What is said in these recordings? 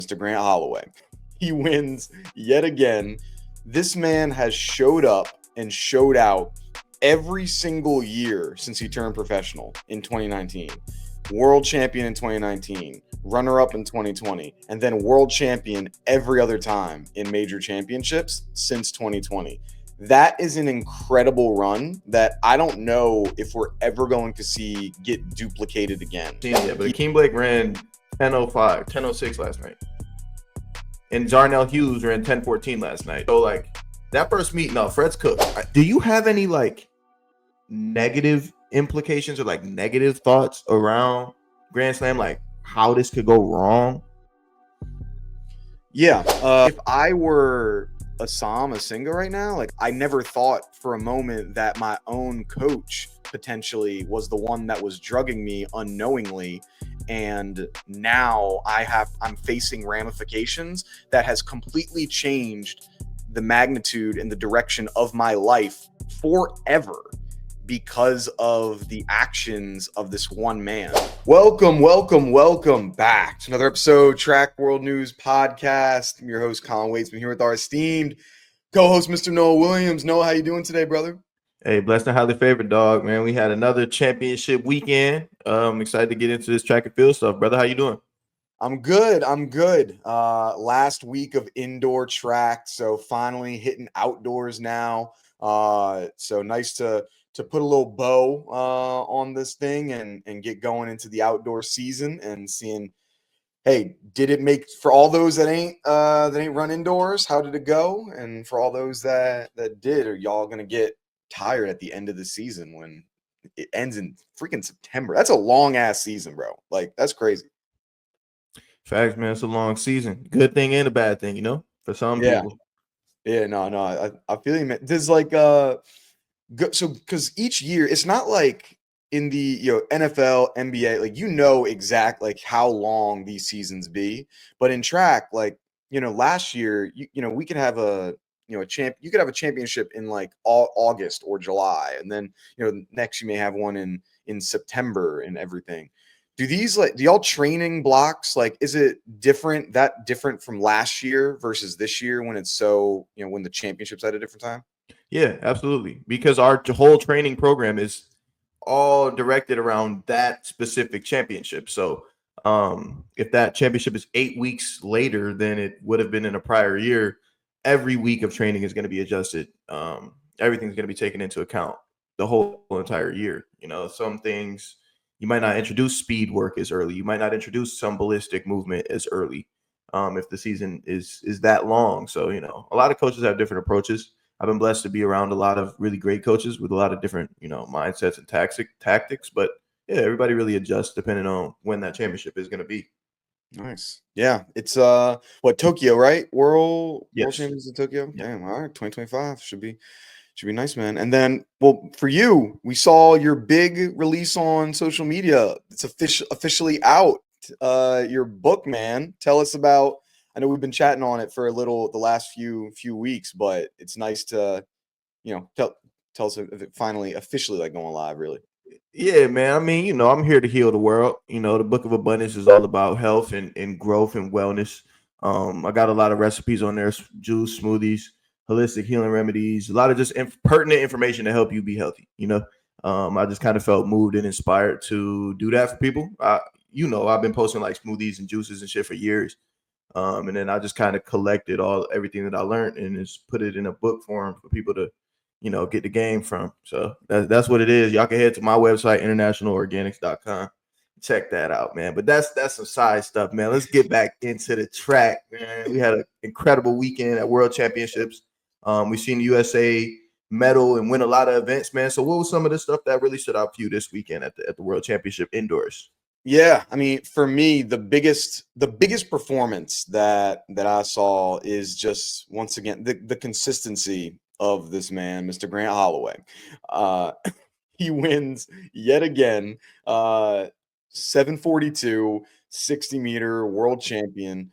Mr. Grant Holloway. He wins yet again. This man has showed up and showed out every single year since he turned professional in 2019. World champion in 2019, runner-up in 2020, and then world champion every other time in major championships since 2020. That is an incredible run that I don't know if we're ever going to see get duplicated again. Yeah, but Akeem Blake ran 10:05, 10:06 last night. And Jarnell Hughes ran 10:14 last night. So, like, that first meet, no, Fred's cooked. Do you have any, like, negative implications or, like, negative thoughts around Grand Slam, like, how this could go wrong? Yeah. If I were Issam Asinga right now, like, I never thought for a moment that my own coach potentially was the one that was drugging me unknowingly. And now I'm facing ramifications that has completely changed the magnitude and the direction of my life forever because of the actions of this one man. Welcome back to another episode Track World News Podcast. I'm your host, Colin Waitsman, here with our esteemed co-host, Mr. Noah Williams. Noah, how you doing today, brother? Hey, blessed and highly favored, dog, man. We had another championship weekend. I'm excited to get into this track and field stuff. Brother, how you doing? I'm good. Last week of indoor track, so finally hitting outdoors now. So nice to put a little bow on this thing and get going into the outdoor season and seeing, hey, did it make, for all those that ain't run indoors, how did it go? And for all those that did, are y'all gonna get tired at the end of the season when it ends in freaking September? That's a long ass season, bro. Like, that's crazy. Facts, man. It's a long season. Good thing and a bad thing, you know, for some people. Yeah, no. I feel you, man. There's like so because each year it's not like in the NFL, NBA, like exact like how long these seasons be. But in track, like last year, we could have you could have a championship in like August or July, and then next you may have one in September and everything. Do y'all training blocks, like, is it different from last year versus this year when it's so, when the championship's at a different time? Yeah, absolutely. Because our whole training program is all directed around that specific championship. So if that championship is 8 weeks later than it would have been in a prior year, every week of training is going to be adjusted. Everything's going to be taken into account the whole entire year. Some things you might not introduce speed work as early. You might not introduce some ballistic movement as early if the season is that long. So, a lot of coaches have different approaches. I've been blessed to be around a lot of really great coaches with a lot of different, mindsets and tactics. But yeah, everybody really adjusts depending on when that championship is going to be. Nice. Yeah. It's Tokyo, right? World Champions in Tokyo. Yeah. Damn. All right. 2025 should be nice, man. And then, well, for you, we saw your big release on social media. It's officially out. Your book, man. Tell us about. I know we've been chatting on it for the last few weeks, but it's nice to, tell us if it finally officially like going live, really. Yeah, man. I mean, I'm here to heal the world. The Book of Abundance is all about health and growth and wellness. I got a lot of recipes on there: juice, smoothies, holistic healing remedies, a lot of just pertinent information to help you be healthy. I just kind of felt moved and inspired to do that for people. I've been posting like smoothies and juices and shit for years. And then I just kind of collected everything that I learned and just put it in a book form for people to, get the game from. So that's what it is. Y'all can head to my website, internationalorganics.com. Check that out, man. But that's some side stuff, man. Let's get back into the track, man. We had an incredible weekend at World Championships. We've seen the USA medal and win a lot of events, man. So what was some of the stuff that really stood out for you this weekend at the World Championship indoors? Yeah, I mean, for me, the biggest performance that I saw is just, once again, the consistency of this man, Mr. Grant Holloway. He wins yet again. 742, 60-meter world champion.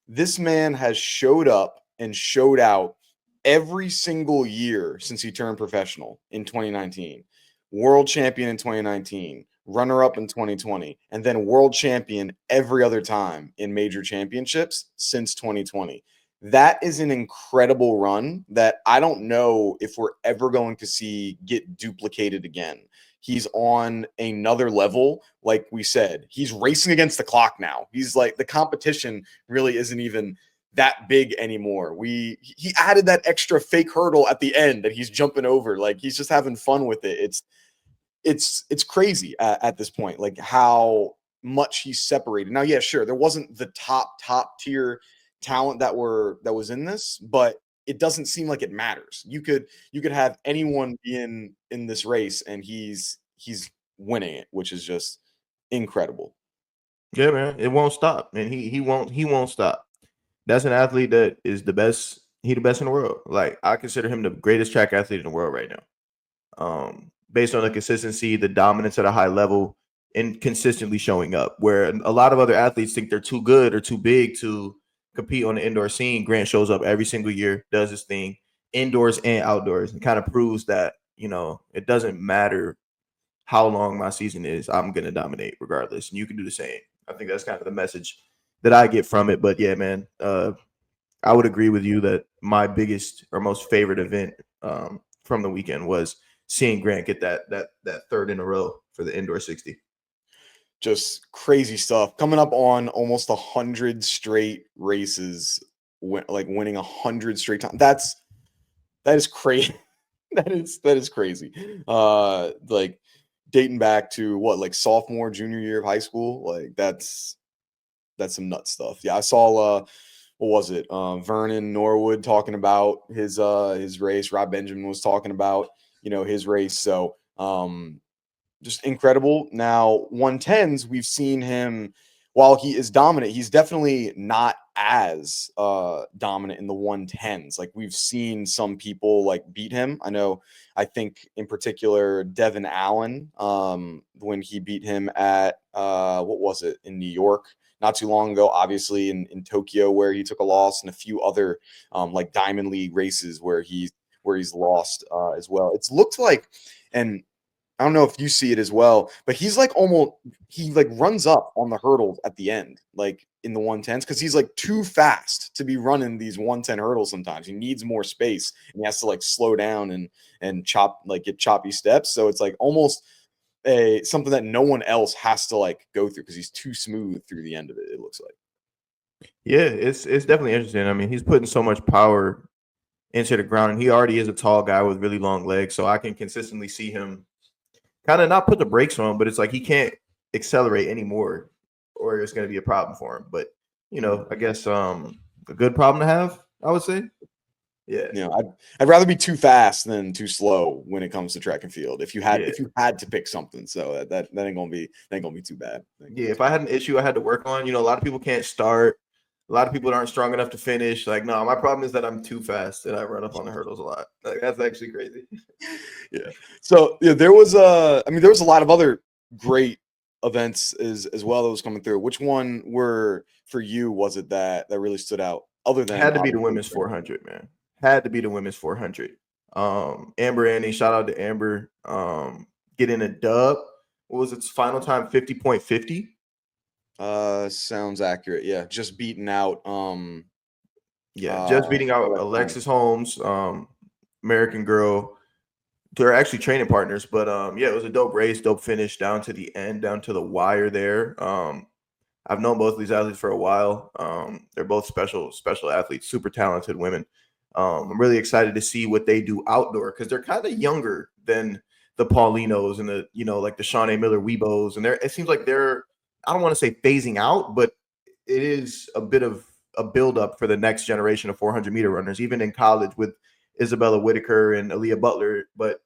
This man has showed up and showed out every single year since he turned professional in 2019. World champion in 2019. runner-up in 2020, and then world champion every other time in major championships since 2020. That is an incredible run that I don't know if we're ever going to see get duplicated again. He's on another level. Like we said, he's racing against the clock now. He's like, the competition really isn't even that big anymore. He added that extra fake hurdle at the end that he's jumping over. Like, he's just having fun with it. It's crazy at this point, like how much he's separated. Now, yeah, sure, there wasn't the top tier talent that was in this, but it doesn't seem like it matters. You could have anyone be in this race, and he's winning it, which is just incredible. Yeah, man, it won't stop, and he won't stop. That's an athlete that is the best. He the best in the world. Like, I consider him the greatest track athlete in the world right now. Based on the consistency, the dominance at a high level, and consistently showing up. Where a lot of other athletes think they're too good or too big to compete on the indoor scene, Grant shows up every single year, does his thing, indoors and outdoors, and kind of proves that, it doesn't matter how long my season is, I'm gonna dominate regardless, and you can do the same. I think that's kind of the message that I get from it. But yeah, man, I would agree with you that my biggest or most favorite event from the weekend was seeing Grant get that third in a row for the indoor 60. Just crazy stuff. Coming up on almost 100 straight races, like winning 100 straight times. That is crazy. that is crazy. Like dating back to what, like sophomore, junior year of high school. Like that's some nut stuff. Yeah, I saw what was it? Vernon Norwood talking about his race. Rob Benjamin was talking about, his race. So just incredible. Now, 110s, we've seen him, while he is dominant, he's definitely not as dominant in the 110s. Like, we've seen some people like beat him. I think in particular Devin Allen, when he beat him at what was it, in New York not too long ago, obviously in Tokyo, where he took a loss, and a few other like Diamond League races where he's lost as well. It's looked like, and I don't know if you see it as well, but he's like he like runs up on the hurdles at the end, like in the 110s, because he's like too fast to be running these 110 hurdles sometimes. He needs more space, and he has to like slow down and get choppy steps. So it's like almost something that no one else has to like go through, because he's too smooth through the end of it, it looks like. Yeah, it's definitely interesting. I mean, he's putting so much power into the ground, and he already is a tall guy with really long legs, so I can consistently see him kind of not put the brakes on, but it's like he can't accelerate anymore, or it's going to be a problem for him. But I guess a good problem to have, I would say. Yeah, I'd rather be too fast than too slow when it comes to track and field. If you had to pick something, so that ain't gonna be too bad. Yeah, if I had an issue I had to work on, a lot of people can't start. A lot of people aren't strong enough to finish. Like, no, my problem is that I'm too fast and I run up on the hurdles a lot. Like, that's actually crazy. Yeah. So yeah, there was a lot of other great events as well that was coming through. Which one were for you was it that really stood out, other than Had to be the women's 400, man. Had to be the women's 400. Amber Annie, shout out to Amber. Getting a dub. What was its final time? 50.50. Sounds accurate. Yeah, just beating out just beating out Alexis Holmes, American girl. They're actually training partners, but yeah, it was a dope race, dope finish down to the end, down to the wire there. I've known both of these athletes for a while. They're both special athletes, super talented women. I'm really excited to see what they do outdoor, because they're kind of younger than the Paulinos and the, like the Shawnee Miller Weebos. And it seems like they're, I don't want to say phasing out, but it is a bit of a buildup for the next generation of 400-meter runners, even in college with Isabella Whitaker and Aaliyah Butler. But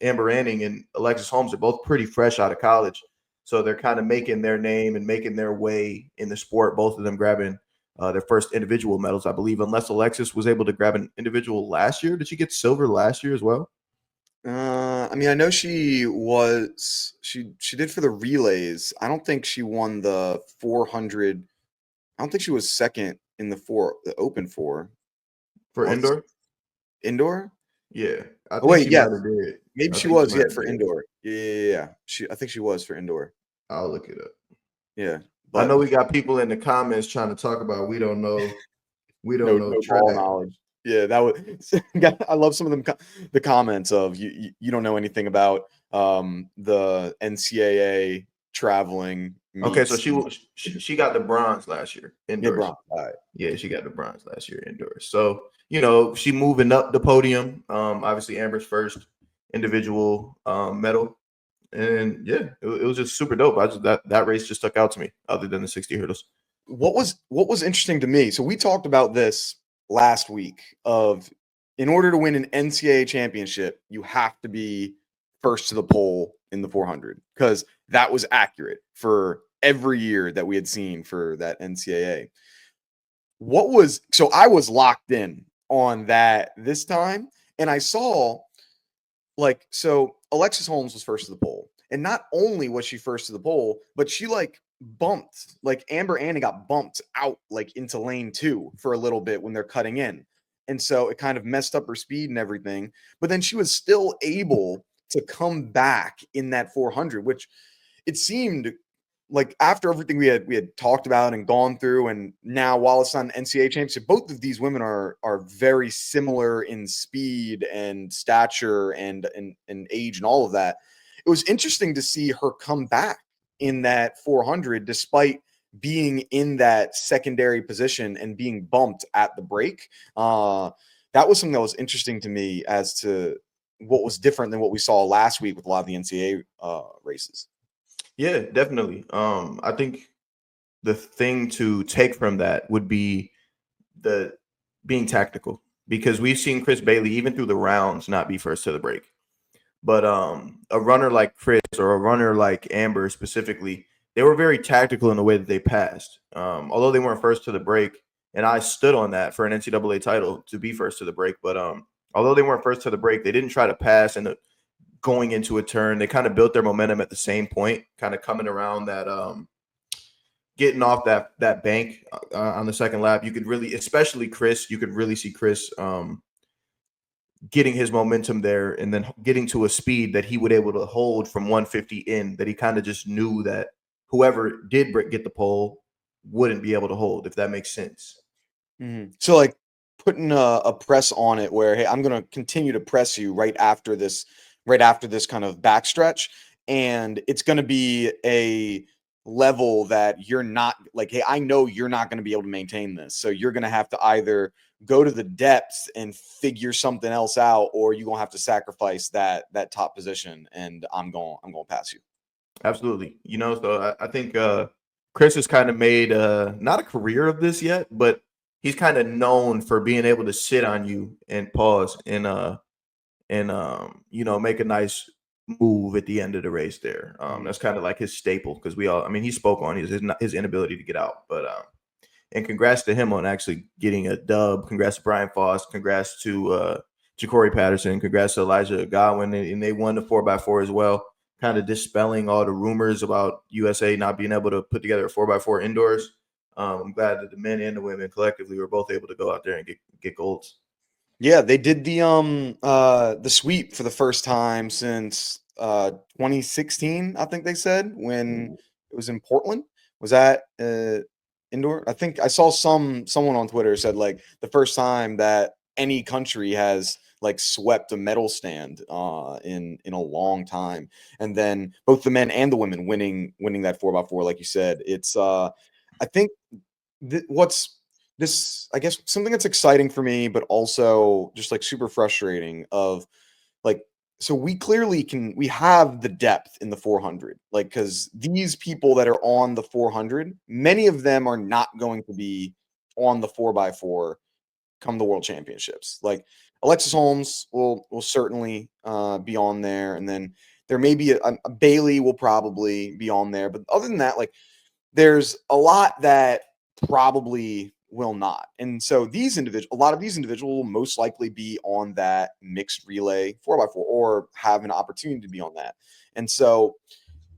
Amber Anning and Alexis Holmes are both pretty fresh out of college. So they're kind of making their name and making their way in the sport, both of them grabbing their first individual medals, I believe, unless Alexis was able to grab an individual last year. Did she get silver last year as well? I know she did for the relays. I don't think she won the 400. I don't think she was second in the open four. For indoor? Indoor? Yeah. I Oh think wait, she yes, might have did. maybe I she think she was. might Yeah, have for did. indoor. Yeah. I think she was for indoor. I'll look it up. Yeah, I know but we got people in the comments trying to talk about we don't know no ball track. knowledge. Yeah, that was. I love some of them. The comments of you don't know anything about the NCAA traveling Okay, so meets. she got the bronze last year Yeah, indoors. Bron. All right. Yeah, she got the bronze last year indoors. So, she moving up the podium. Obviously Amber's first individual medal. And yeah, it was just super dope. I just that race just stuck out to me, other than the 60 hurdles. What was interesting to me? So we talked about this last week. Of in order to win an NCAA championship, you have to be first to the pole in the 400 because that was accurate for every year that we had seen for that NCAA. So I was locked in on that this time, and I saw so Alexis Holmes was first to the pole. And not only was she first to the pole, but she bumped, Amber Annie got bumped out into lane 2 for a little bit when they're cutting in. And so it kind of messed up her speed and everything. But then she was still able to come back in that 400, which it seemed like after everything we had talked about and gone through, and now while it's not an NCAA championship, both of these women are very similar in speed and stature and age and all of that. It was interesting to see her come back in that 400 despite being in that secondary position and being bumped at the break. That was something that was interesting to me as to what was different than what we saw last week with a lot of the NCAA races. Yeah, definitely. I think the thing to take from that would be the being tactical, because we've seen Chris Bailey even through the rounds not be first to the break. But a runner like Chris or a runner like Amber specifically, they were very tactical in the way that they passed. Although they weren't first to the break, and I stood on that for an NCAA title to be first to the break. But although they weren't first to the break, they didn't try to pass and going into a turn. They kind of built their momentum at the same point, kind of coming around that getting off that bank on the second lap. You could really, especially Chris, you could really see Chris getting his momentum there and then getting to a speed that he would able to hold from 150 in, that he kind of just knew that whoever did get the pole wouldn't be able to hold, if that makes sense. So putting a press on it where, hey, I'm going to continue to press you right after this kind of backstretch, and it's going to be a level that you're not hey, I know you're not going to be able to maintain this, so you're going to have to either go to the depths and figure something else out, or you're going to have to sacrifice that top position, and I'm going to pass you. Absolutely. So I think Chris has kind of made not a career of this yet, but he's kind of known for being able to sit on you and pause and make a nice move at the end of the race there. That's kind of like his staple, because he spoke on his inability to get out. But and congrats to him on actually getting a dub. Congrats to Brian Foss. Congrats to Ja'Cory Patterson. Congrats to Elijah Godwin, and they won the 4x4 as well, kind of dispelling all the rumors about USA not being able to put together a 4x4 indoors. I'm glad that the men and the women collectively were both able to go out there and get golds. Yeah, they did the sweep for the first time since 2016, I think they said, when it was in Portland. Was that indoor? I think I saw someone on Twitter said the first time that any country has swept a medal stand in a long time. And then both the men and the women winning that 4x4, like you said. It's I think what's this, I guess, something that's exciting for me, but also just super frustrating of like, so we have the depth in the 400, because these people that are on the 400, many of them are not going to be on the 4x4 come the world championships. Alexis Holmes will certainly be on there. And then there may be a Bailey will probably be on there. But other than that, there's a lot that probably will not. And so a lot of these individuals will most likely be on that mixed relay 4x4 or have an opportunity to be on that. And so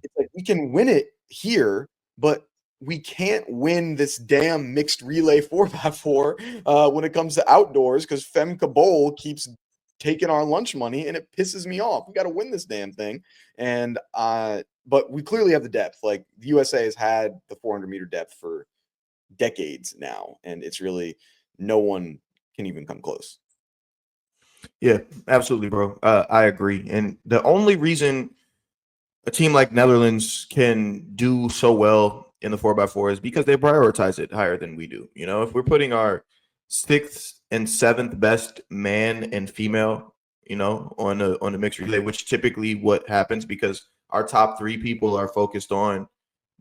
it's we can win it here, but we can't win this damn mixed relay 4x4 when it comes to outdoors, because Femke Bol keeps taking our lunch money, and it pisses me off. We got to win this damn thing. And but we clearly have the depth. Like the USA has had the 400-meter depth for decades now, and it's really no one can even come close. Yeah, absolutely, bro. I agree. And the only reason a team like Netherlands can do so well in the 4x4 is because they prioritize it higher than we do. You know, if we're putting our sixth and seventh best man and female, you know, on a mixed relay, which typically what happens because our top three people are focused on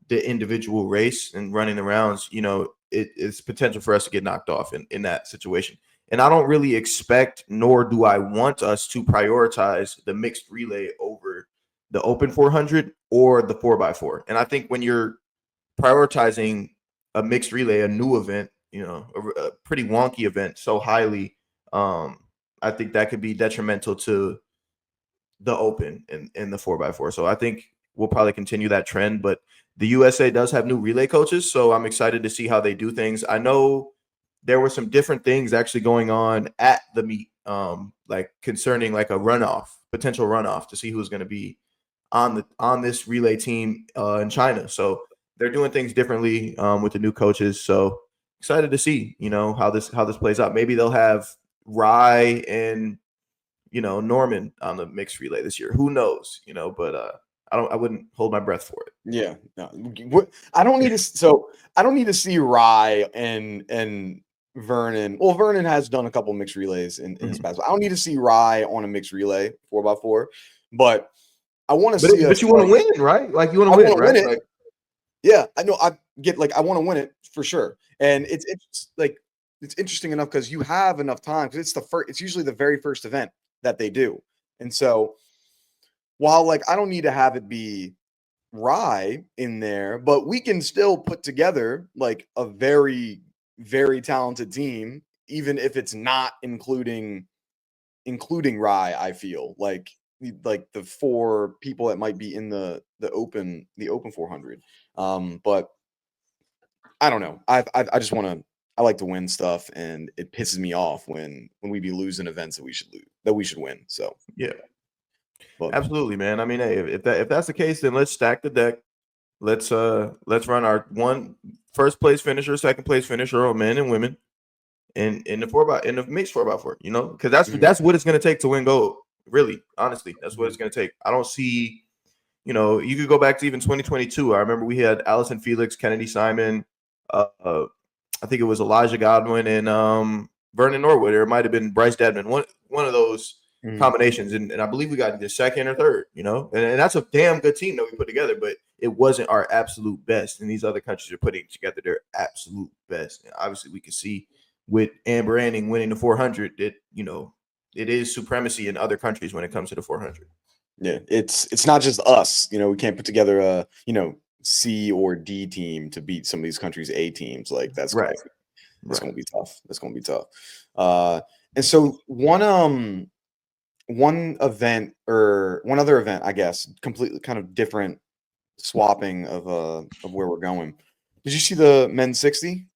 the individual race and running the rounds, you know, it's potential for us to get knocked off in that situation. And I don't really expect, nor do I want us to prioritize the mixed relay over the open 400 or the 4x4. And I think when you're prioritizing a mixed relay, a new event, you know, a pretty wonky event so highly, I think that could be detrimental to the open in the 4x4. So I think we'll probably continue that trend, but the USA does have new relay coaches, so I'm excited to see how they do things. I know there were some different things actually going on at the meet, like concerning like a runoff, potential runoff to see who's going to be on this relay team in China. So they're doing things differently with the new coaches. So excited to see, you know, how this plays out. Maybe they'll have Rye and, you know, Norman on the mixed relay this year. Who knows, you know, but I wouldn't hold my breath for it. Yeah, no, I don't need to. So I don't need to see Rye and Vernon. Well, Vernon has done a couple mixed relays in his past. I don't need to see Rye on a mixed relay 4x4, but I want to see. But you want to win, right? Like you want to win, right? Win it. Like, yeah, I know. I get like I want to win it for sure, and it's like it's interesting enough because you have enough time because it's the first. It's usually the very first event that they do, and so while like I don't need to have it be Rye in there, but we can still put together like a very, very talented team, even if it's not including Rye. I feel like the four people that might be in the open 400. But I don't know. I just want to. I like to win stuff, and it pisses me off when we be losing events that we should win. So yeah. But, absolutely, man. I mean, hey, if that's the case, then let's stack the deck. Let's run our first place finisher, second place finisher, or men and women, in the mixed 4x4. You know, because that's what it's going to take to win gold. Really, honestly, that's what it's going to take. I don't see, you know, you could go back to even 2022. I remember we had Allison Felix, Kennedy Simon, I think it was Elijah Godwin and Vernon Norwood, or it might have been Bryce Dedman. One of those combinations, and I believe we got either second or third, you know, and that's a damn good team that we put together, but it wasn't our absolute best, and these other countries are putting together their absolute best. And obviously, we can see with Amber Anning winning the 400 that, you know, it is supremacy in other countries when it comes to the 400. Yeah, it's not just us, you know, we can't put together a, you know, C or D team to beat some of these countries' A teams. Like that's right. That's gonna be tough. That's gonna be tough. And so one event or one other event, I guess, completely kind of different swapping of where we're going. Did you see the men's 60?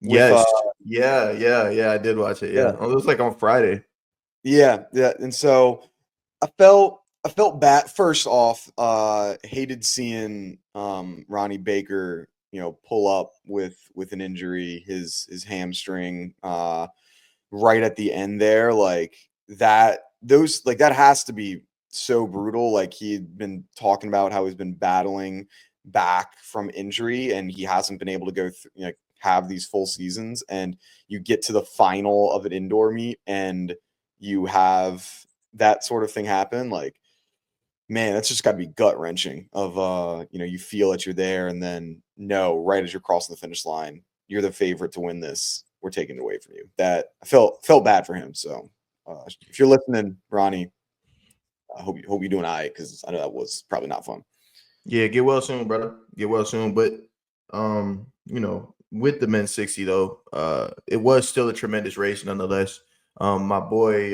Yes. Yeah. I did watch it. Yeah. Oh, it was like on Friday. Yeah. And so I felt bad. First off, hated seeing Ronnie Baker, you know, pull up with an injury, his hamstring, right at the end there. Like that has to be so brutal. Like he'd been talking about how he's been battling back from injury and he hasn't been able to go through, you know, have these full seasons, and you get to the final of an indoor meet and you have that sort of thing happen. Like, man, that's just got to be gut wrenching of, you know, you feel that you're there and then no, right as you're crossing the finish line, you're the favorite to win this. We're taking it away from you. That I felt bad for him. So if you're listening, Ronnie, I hope you're doing all right, because I know that was probably not fun. Yeah, get well soon, brother. Get well soon. But you know, with the men's 60 though, it was still a tremendous race nonetheless. My boy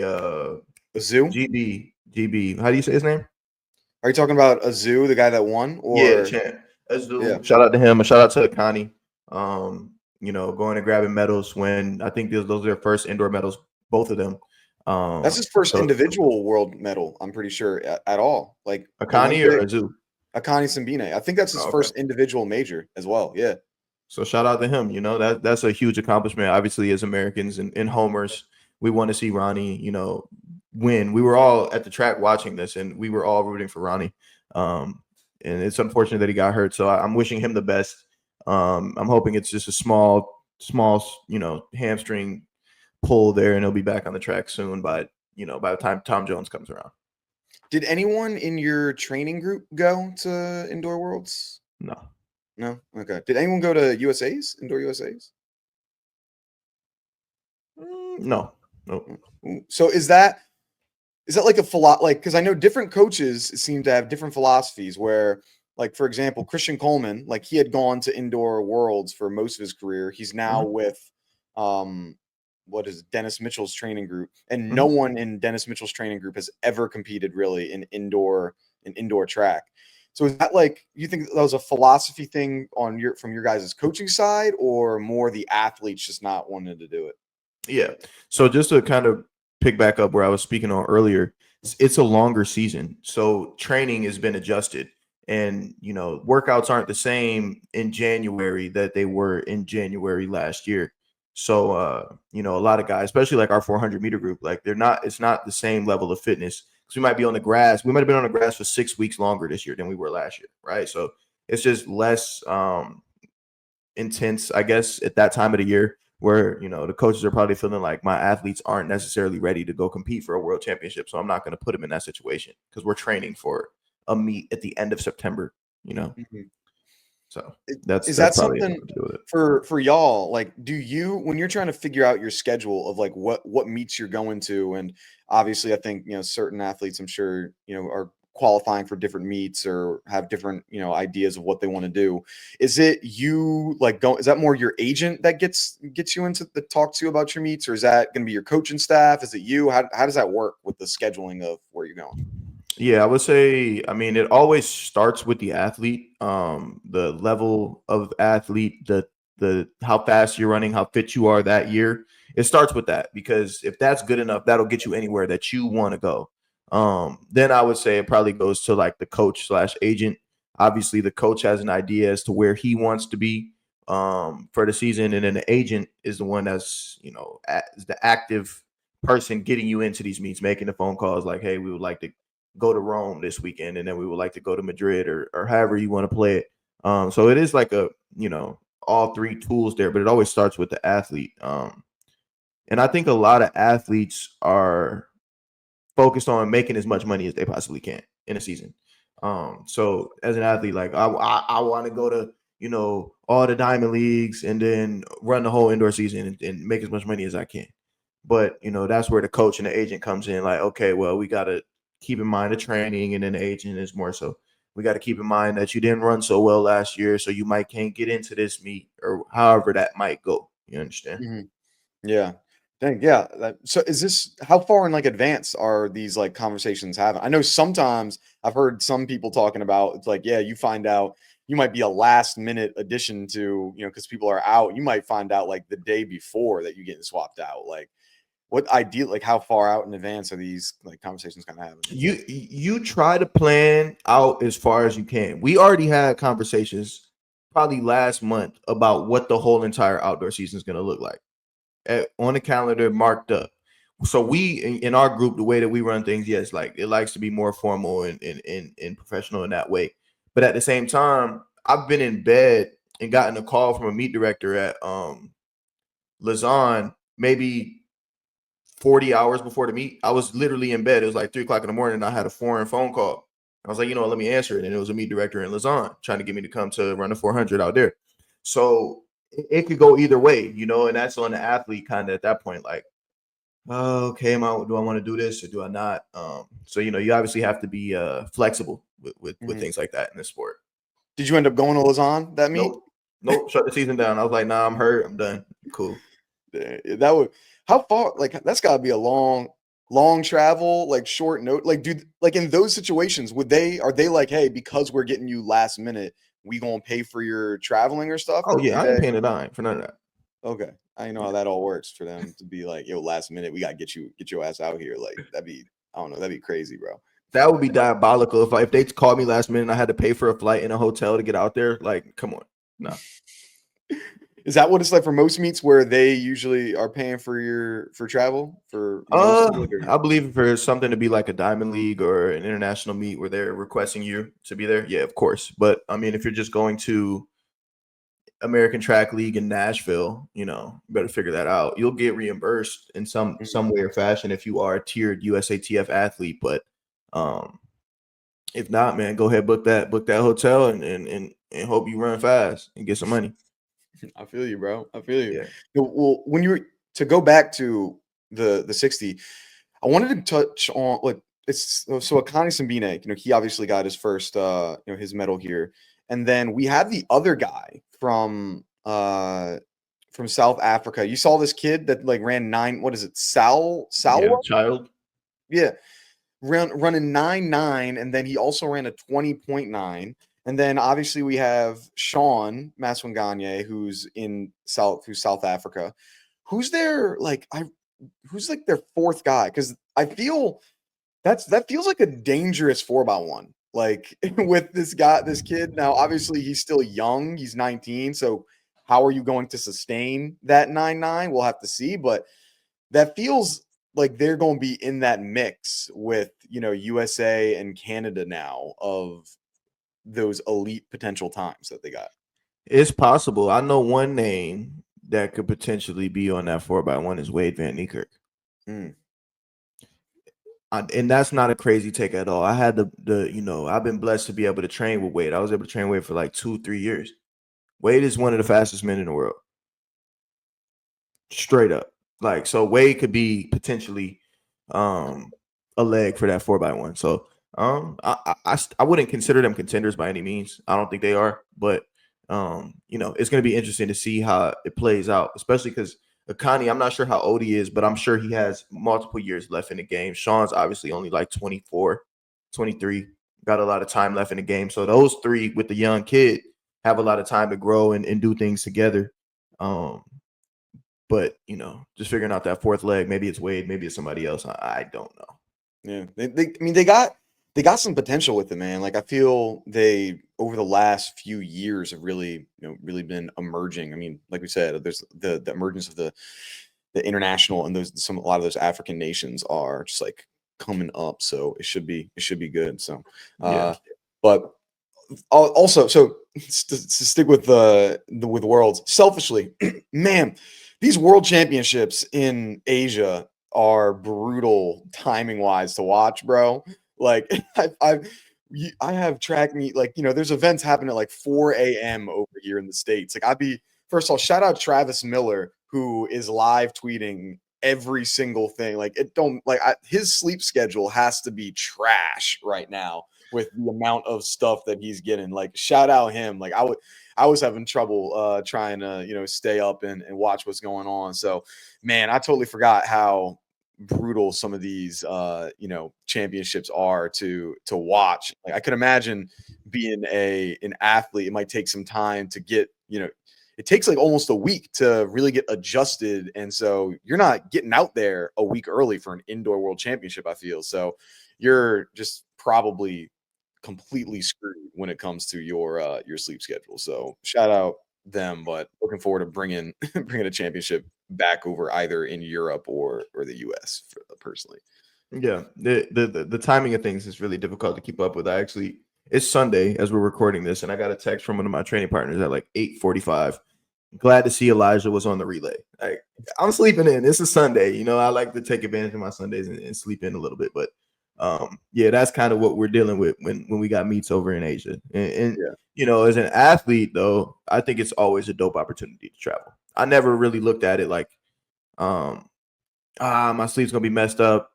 Azu? GB. How do you say his name? Are you talking about Azu, the guy that won? Or yeah, champ. Azu. Yeah. Shout out to him. A shout out to Connie. You know, going and grabbing medals when I think those are their first indoor medals, both of them. That's his first So individual world medal, I'm pretty sure, at all. Like Akani or Olympic, Azu? Akani Simbine. I think that's his Oh, okay. first individual major as well. Yeah. So shout out to him. That's a huge accomplishment. Obviously, as Americans and homers, we want to see Ronnie, win. We were all at the track watching this, and we were all rooting for Ronnie. And it's unfortunate that he got hurt. So I'm wishing him the best. I'm hoping it's just a small, hamstring pull there, and he'll be back on the track soon. By the time Tom Jones comes around. Did anyone in your training group go to Indoor Worlds? No. No? Okay. Did anyone go to USA's, Indoor USA's? No. Nope. So is that like because I know different coaches seem to have different philosophies where, like, for example, Christian Coleman, like, he had gone to Indoor Worlds for most of his career. He's now with what is it, Dennis Mitchell's training group, and no one in Dennis Mitchell's training group has ever competed really in indoor track. So is that, like, you think that was a philosophy thing from your guys' coaching side, or more the athletes just not wanting to do it? Yeah. So just to kind of pick back up where I was speaking on earlier, it's a longer season. So training has been adjusted, and workouts aren't the same in January that they were in January last year. So a lot of guys, especially like our 400-meter group, like it's not the same level of fitness, because we might be on the grass. We might have been on the grass for 6 weeks longer this year than we were last year, right? So it's just less intense, I guess, at that time of the year, where the coaches are probably feeling like my athletes aren't necessarily ready to go compete for a world championship, so I'm not going to put them in that situation because we're training for a meet at the end of September. So that's that probably something to do with it. for y'all? Like, do you, when you're trying to figure out your schedule of like what meets you're going to, and obviously I think certain athletes, I'm sure are qualifying for different meets or have different ideas of what they want to do. Is it you, like, is that more your agent that gets you into the talk to about your meets, or is that going to be your coaching staff? Is it you? How does that work with the scheduling of where you're going? Yeah, I would say, I mean, it always starts with the athlete, the level of athlete, the how fast you're running, how fit you are that year. It starts with that, because if that's good enough, that'll get you anywhere that you want to go. Then I would say it probably goes to like the coach / agent. Obviously, the coach has an idea as to where he wants to be for the season, and then the agent is the one that's is the active person getting you into these meets, making the phone calls like, hey, we would like to go to Rome this weekend, and then we would like to go to Madrid, or however you want to play it. So it is like all three tools there, but it always starts with the athlete. And I think a lot of athletes are focused on making as much money as they possibly can in a season. So as an athlete, like I want to go to all the diamond leagues and then run the whole indoor season and make as much money as I can. But that's where the coach and the agent comes in. Like, okay, well, we got to keep in mind the training, and then the agent is more so, we got to keep in mind that you didn't run so well last year, so you can't get into this meet, or however that might go. You understand? Mm-hmm. Yeah. Dang, yeah. So is this, how far in like advance are these like conversations having? I know sometimes I've heard some people talking about, it's like, yeah, you find out you might be a last minute addition to, because people are out. You might find out like the day before that you're getting swapped out. Like, what ideal, like, how far out in advance are these like conversations kind of having? You try to plan out as far as you can. We already had conversations probably last month about what the whole entire outdoor season is going to look like, on the calendar, marked up. So we, in our group, the way that we run things, yes, like, it likes to be more formal and professional in that way. But at the same time, I've been in bed and gotten a call from a meet director at Lausanne, maybe 40 hours before the meet. I was literally in bed. It was like 3:00 in the morning, and I had a foreign phone call. I was like, let me answer it. And it was a meet director in Lausanne trying to get me to come to run the 400 out there. So it could go either way, and that's on the athlete kind of at that point. Like, oh, okay, do I want to do this or do I not? So you obviously have to be flexible with things like that in this sport. Did you end up going to Lausanne that meet? Nope. Shut the season down. I was like, nah, I'm hurt. I'm done. Cool. That would, how far, like, that's got to be a long travel, like, short note. Like, dude, like, in those situations, are they like, hey, because we're getting you last minute, we gonna pay for your traveling or stuff? Oh Or yeah, do I ain't they? paying a dime for none of that. Okay. I know how that all works for them to be like, yo, last minute, we gotta get your ass out here. Like I don't know, that'd be crazy, bro. That would be diabolical if they called me last minute and I had to pay for a flight and a hotel to get out there. Like, come on, no. Is that what it's like for most meets where they usually are paying for travel for most of it? I believe for something to be like a diamond league or an international meet where they're requesting you to be there, yeah, of course. But I mean, if you're just going to American Track League in Nashville, you better figure that out. You'll get reimbursed in some way or fashion if you are a tiered USATF athlete. But if not, man, go ahead, book that hotel and hope you run fast and get some money. I feel you, bro. I feel you. Yeah. Well, when you were to go back to the 60, I wanted to touch on like it's so Akani Simbine, he obviously got his first his medal here. And then we had the other guy from South Africa. You saw this kid that like ran 9, what is it? Salwa? Child. Yeah. Running 9.9, and then he also ran a 20.9. And then obviously we have Sean Maswanganye, who's South Africa. Who's their who's like their fourth guy? Because I feel that feels like a dangerous 4x1. Like with this kid. Now, obviously he's still young, he's 19. So how are you going to sustain that 9.9? We'll have to see, but that feels like they're going to be in that mix with, USA and Canada now of those elite potential times that they got. It's possible. I know one name that could potentially be on that 4x1 is Wade Van Niekerk. And that's not a crazy take at all. I had I've been blessed to be able to train with Wade. I was able to train Wade for like 2-3 years. Wade is one of the fastest men in the world. Straight up. Like, so Wade could be potentially a leg for that 4x1. So I wouldn't consider them contenders by any means. I don't think they are, but it's going to be interesting to see how it plays out, especially because Akani, I'm not sure how old he is, but I'm sure he has multiple years left in the game. Sean's obviously only like 24, 23, got a lot of time left in the game. So those three with the young kid have a lot of time to grow and do things together. But just figuring out that fourth leg, maybe it's Wade, maybe it's somebody else. I don't know. Yeah, they got some potential with it, man. Like I feel they over the last few years have really been emerging. I mean, like we said, there's the emergence of the international and a lot of those African nations are just like coming up. So it should be good. So, but also, so to stick with with worlds, selfishly, man, these world championships in Asia are brutal timing wise to watch, bro. Like I have track meet, like, there's events happening at like 4 a.m. over here in the States. Like first of all, shout out Travis Miller, who is live tweeting every single thing. Like his sleep schedule has to be trash right now with the amount of stuff that he's getting. Like shout out him. Like I was having trouble trying to stay up and watch what's going on. So man, I totally forgot how brutal some of these championships are to watch. Like I could imagine being an athlete, it might take some time to get, it takes like almost a week to really get adjusted. And so you're not getting out there a week early for an indoor world championship, I feel. So you're just probably completely screwed when it comes to your sleep schedule. So shout out them, but looking forward to bringing a championship back over either in Europe or the US personally. Yeah, the timing of things is really difficult to keep up with. It's Sunday as we're recording this, and I got a text from one of my training partners at like 8:45. Glad to see Elijah was on the relay. Like, I'm sleeping in. It's a Sunday. I like to take advantage of my Sundays and sleep in a little bit. But that's kind of what we're dealing with when we got meets over in Asia. And as an athlete, though, I think it's always a dope opportunity to travel. I never really looked at it like, my sleep's gonna be messed up.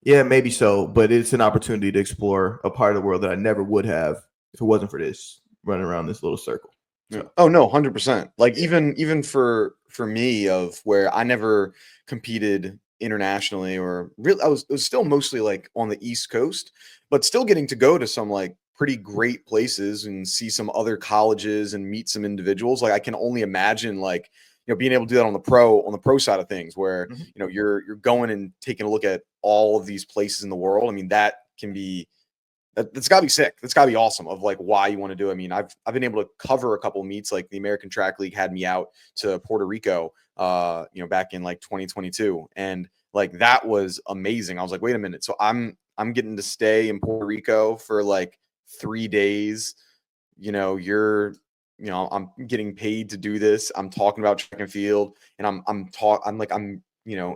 Yeah, maybe so, but it's an opportunity to explore a part of the world that I never would have if it wasn't for this running around this little circle. So. Oh no, 100%. Like even for me, of where I never competed internationally or really, it was still mostly like on the East Coast, but still getting to go to some like pretty great places and see some other colleges and meet some individuals. Like I can only imagine like, being able to do that on the pro side of things where, you're going and taking a look at all of these places in the world. I mean, that can be, that's gotta be sick. That's gotta be awesome of like why you want to do it. I mean, I've been able to cover a couple meets, like the American Track League had me out to Puerto Rico, back in like 2022. And like, that was amazing. I was like, wait a minute. So I'm getting to stay in Puerto Rico for like 3 days. I'm getting paid to do this. I'm talking about track and field, and I'm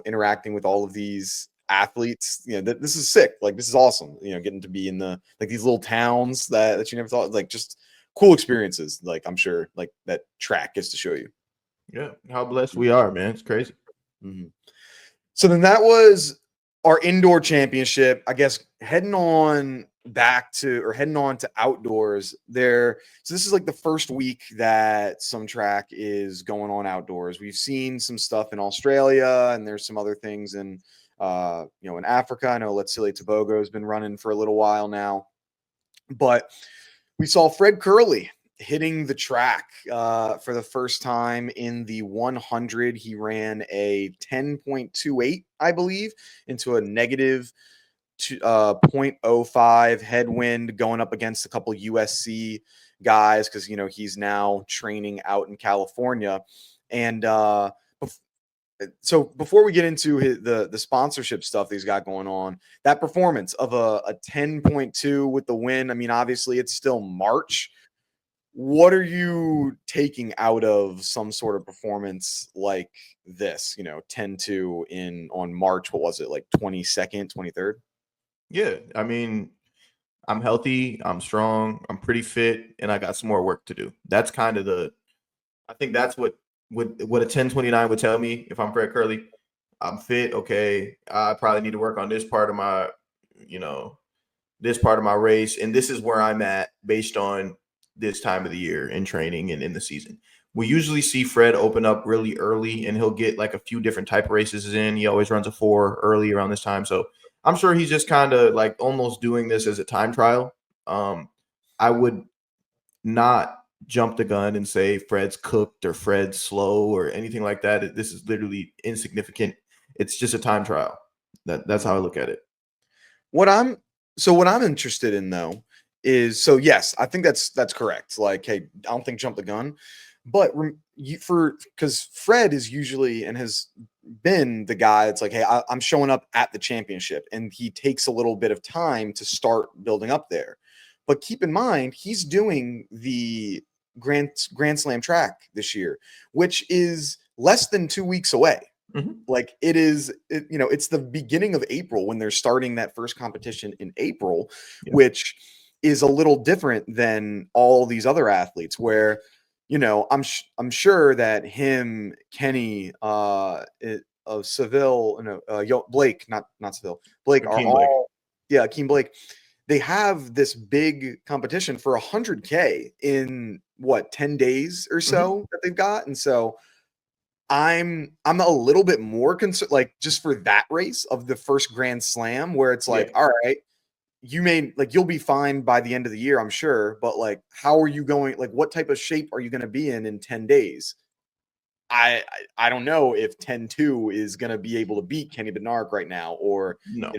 interacting with all of these athletes. This is sick. Like, this is awesome. Getting to be in the like these little towns that you never thought, like, just cool experiences. Like, I'm sure like that track gets to show you. Yeah, how blessed we are, man. It's crazy. Mm-hmm. So then that was our indoor championship. I guess heading on to outdoors there. So this is like the first week that some track is going on outdoors. We've seen some stuff in Australia, and there's some other things in in Africa. I know Letsile Tobogo has been running for a little while now, but we saw Fred Kerley hitting the track for the first time in the 100. He ran a 10.28, I believe, into a negative 0.05 headwind, going up against a couple USC guys because he's now training out in California. And so before we get into the sponsorship stuff that he's got going on, that performance of a 10.2 with the win, I mean, obviously it's still March. What are you taking out of some sort of performance like this, 10-2 on March, what was it, like 22nd, 23rd? Yeah, I mean, I'm healthy, I'm strong, I'm pretty fit, and I got some more work to do. That's kind of I think that's what a 10:29 would tell me if I'm Fred Kerley. I'm fit, okay. I probably need to work on this part of my, this part of my race, and this is where I'm at based on this time of the year in training and in the season. We usually see Fred open up really early, and he'll get like a few different type of races in. He always runs a 4 early around this time, so I'm sure he's just kind of like almost doing this as a time trial. I would not jump the gun and say Fred's cooked or Fred's slow or anything like that. This is literally insignificant. It's just a time trial. That's how I look at it. What I'm interested in though is, so yes, I think that's correct. Like, hey, I don't think jump the gun, but because Fred is usually and has been the guy that's like, hey, I'm showing up at the championship, and he takes a little bit of time to start building up there. But keep in mind, he's doing the Grand Slam track this year, which is less than 2 weeks away. Mm-hmm. Like it's the beginning of April when they're starting that first competition in April, Yeah. which is a little different than all these other athletes where, I'm sure that him, Kenny, of Seville, Blake, not Seville, Blake are Akeem Blake. all, yeah, Akeem Blake. They have this big competition for 100K in what, 10 days or so that they've got. And so I'm a little bit more concerned, like just for that race of the first Grand Slam, where it's like, all right, you'll be fine by the end of the year, I'm sure, but like, how are you going? Like, what type of shape are you going to be in 10 days? I don't know if 10-2 is going to be able to beat Kenny Bednark right now, or No.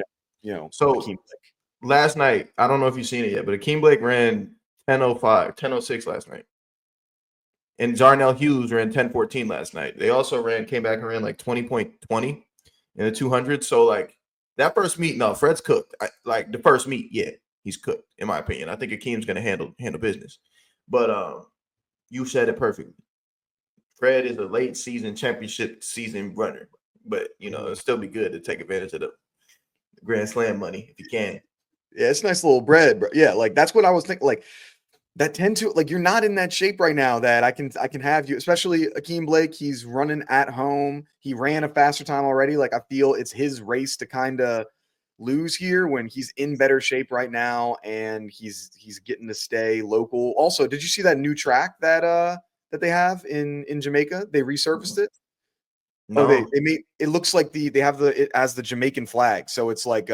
So Akeem Blake. Last night, I don't know if you've seen it yet, but Akeem Blake ran 10:05, 10:06 last night. And Zarnell Hughes ran 10:14 last night. They also came back and ran like 20.20 in the 200. So like that first meet, no, Fred's cooked. Like the first meet, yeah, he's cooked in my opinion. I think Akeem's going to handle business. But you said it perfectly. Fred is a late season championship season runner, but it'll still be good to take advantage of the Grand Slam money if you can. Yeah, it's nice little bread, bro. Yeah, like that's what I was thinking. Like that 10-2, like you're not in that shape right now that I can have you, especially Akeem Blake. He's running at home. He ran a faster time already. Like I feel it's his race to kind of lose here when he's in better shape right now, and he's getting to stay local. Also, did you see that new track that they have in Jamaica? They resurfaced it. Oh, they No, made it looks like they have it as the Jamaican flag. So it's like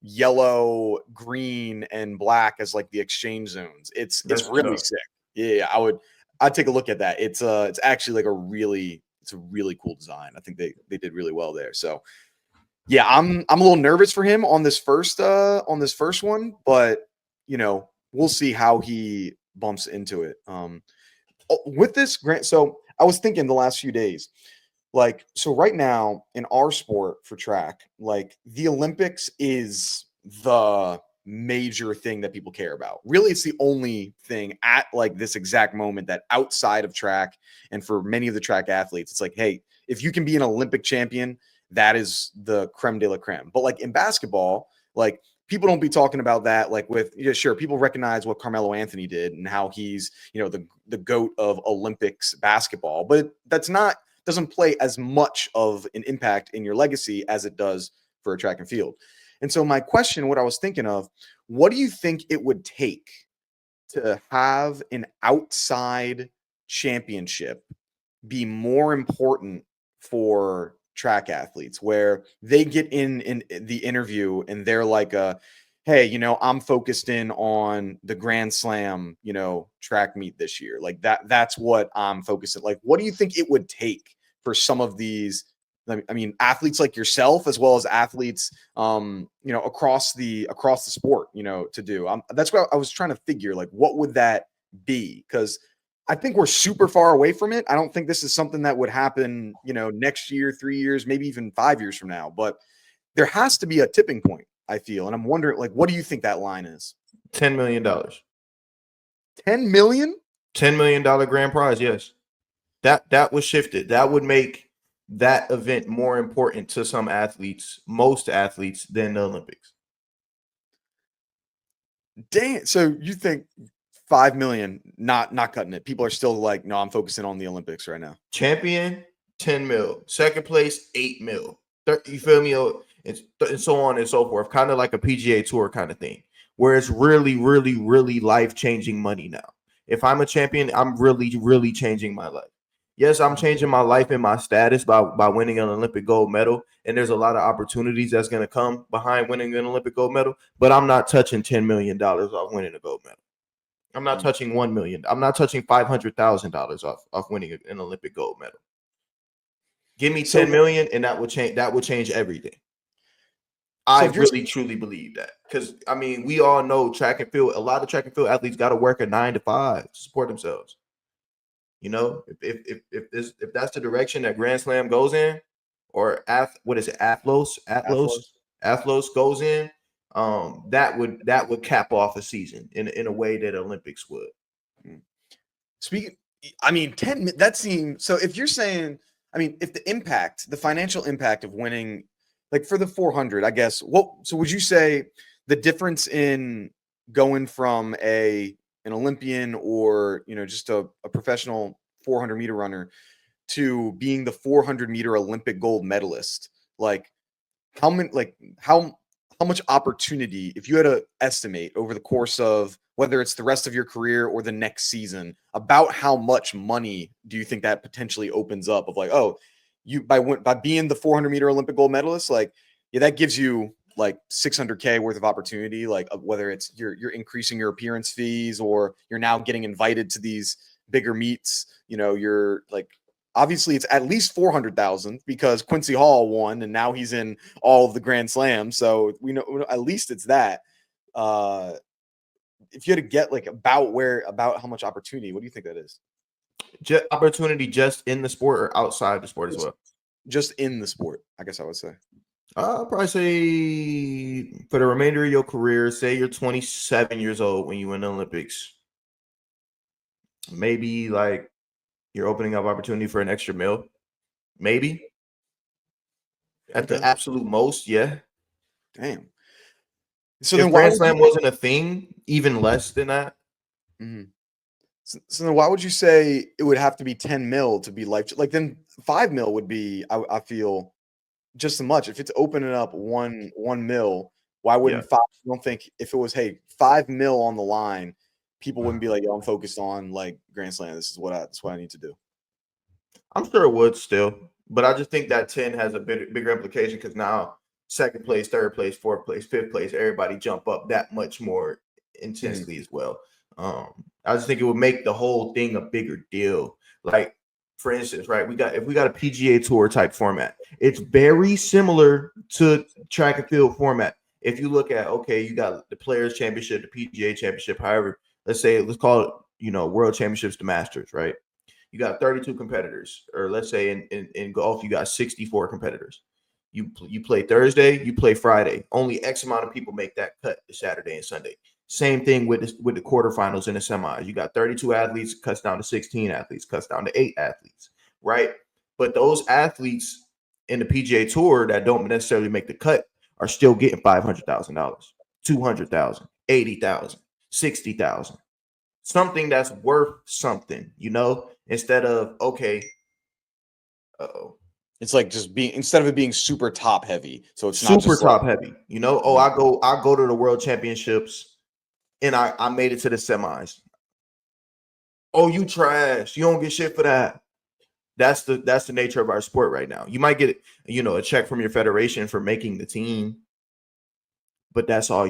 yellow, green, and black as like the exchange zones. It's that's really dope. sick. Yeah, I'd take a look at that. It's actually like it's a really cool design. I think they did really well there. So yeah, I'm a little nervous for him on this first one, but we'll see how he bumps into it. With this grant, so I was thinking the last few days, like, so right now in our sport for track, like the Olympics is the major thing that people care about. Really, it's the only thing at like this exact moment that outside of track, and for many of the track athletes, it's like, hey, if you can be an Olympic champion, that is the creme de la creme. But like in basketball, like people don't be talking about that. Like with, yeah, sure, people recognize what Carmelo Anthony did and how he's, the GOAT of Olympics basketball, but that's not doesn't play as much of an impact in your legacy as it does for a track and field. And so my question, what I was thinking of, what do you think it would take to have an outside championship be more important for track athletes, where they get in the interview and they're like, hey, I'm focused in on the Grand Slam, track meet this year. Like that's what I'm focused on. Like, what do you think it would take for some of these, I mean, athletes like yourself, as well as athletes, across the sport, to do? That's what I was trying to figure. Like, what would that be? Because I think we're super far away from it. I don't think this is something that would happen, next year, 3 years, maybe even 5 years from now. But there has to be a tipping point, I feel. And I'm wondering, like, what do you think that line is? $10 million. 10 million? $10 million grand prize. Yes, that was shifted. That would make that event more important to some athletes, most athletes, than the Olympics. Dang. So you think 5 million, not cutting it. People are still like, no, I'm focusing on the Olympics right now. Champion, 10 mil. Second place, 8 mil. You feel me? And so on and so forth. Kind of like a PGA Tour kind of thing, where it's really, really, really life-changing money now. If I'm a champion, I'm really, really changing my life. Yes, I'm changing my life and my status by winning an Olympic gold medal. And there's a lot of opportunities that's going to come behind winning an Olympic gold medal. But I'm not touching $10 million off winning a gold medal. I'm not touching 1 million. I'm not touching $500,000 off winning an Olympic gold medal. Give me So 10 million and that will change. That will change everything. so I if you're really truly believe that, because I mean, we all know track and field. A lot of track and field athletes got to work a 9 to 5 to support themselves. If that's the direction that Grand Slam goes in, or what is it, Athlos. Athlos goes in, that would cap off a season in a way that Olympics would. Speaking, I mean, that seems so. If you're saying, I mean, if the financial impact of winning, like for the 400, I guess, so would you say the difference in going from an Olympian, or, just a professional 400-meter runner, to being the 400-meter Olympic gold medalist, like how many, like how much opportunity, if you had to estimate over the course of whether it's the rest of your career or the next season, about how much money do you think that potentially opens up? Of like, oh, you by being the 400-meter Olympic gold medalist, like, yeah, that gives you like 600K worth of opportunity, like whether it's you're increasing your appearance fees, or you're now getting invited to these bigger meets. You're like, obviously it's at least 400,000 because Quincy Hall won and now he's in all of the Grand Slams. So we know at least it's that. If you had to get like about how much opportunity, what do you think that is? Opportunity just in the sport or outside the sport as well? Just in the sport, I guess I would say. I'll probably say for the remainder of your career, say you're 27 years old when you win the Olympics, maybe like you're opening up opportunity for an extra mil, maybe at Okay. the absolute most. Yeah. Damn. So If then why Grand would you? Slam wasn't a thing, even less than that. Mhm. So then why would you say it would have to be 10 mil to be life? Like then 5 mil would be, I feel, just as much. If it's opening up one mil, why Yeah. wouldn't five? I don't think if it was, hey, 5 mil on the line, people wouldn't be like, yo, I'm focused on like Grand Slam. That's what I need to do. I'm sure it would still. But I just think that 10 has a bigger implication because now second place, third place, fourth place, fifth place, everybody jump up that much more intensely as well. I just think it would make the whole thing a bigger deal. Like, for instance, right? If we got a PGA Tour type format, it's very similar to track and field format. If you look at, okay, you got the Players Championship, the PGA Championship, however, let's call it, World Championships, the Masters, right? You got 32 competitors, or let's say in golf, you got 64 competitors. You play Thursday, you play Friday. Only X amount of people make that cut the Saturday and Sunday. Same thing with the quarterfinals and the semis. You got 32 athletes, cuts down to 16 athletes, cuts down to 8 athletes, right? But those athletes in the PGA Tour that don't necessarily make the cut are still getting $500,000, $200,000, $80,000, $60,000. Something that's worth something, instead of, okay, it's like just being, instead of it being super top heavy, so it's super not just top heavy, I go to the World Championships and I made it to the semis. Oh, you trash, you don't get shit for that. That's the nature of our sport right now. You might get a check from your federation for making the team, but that's all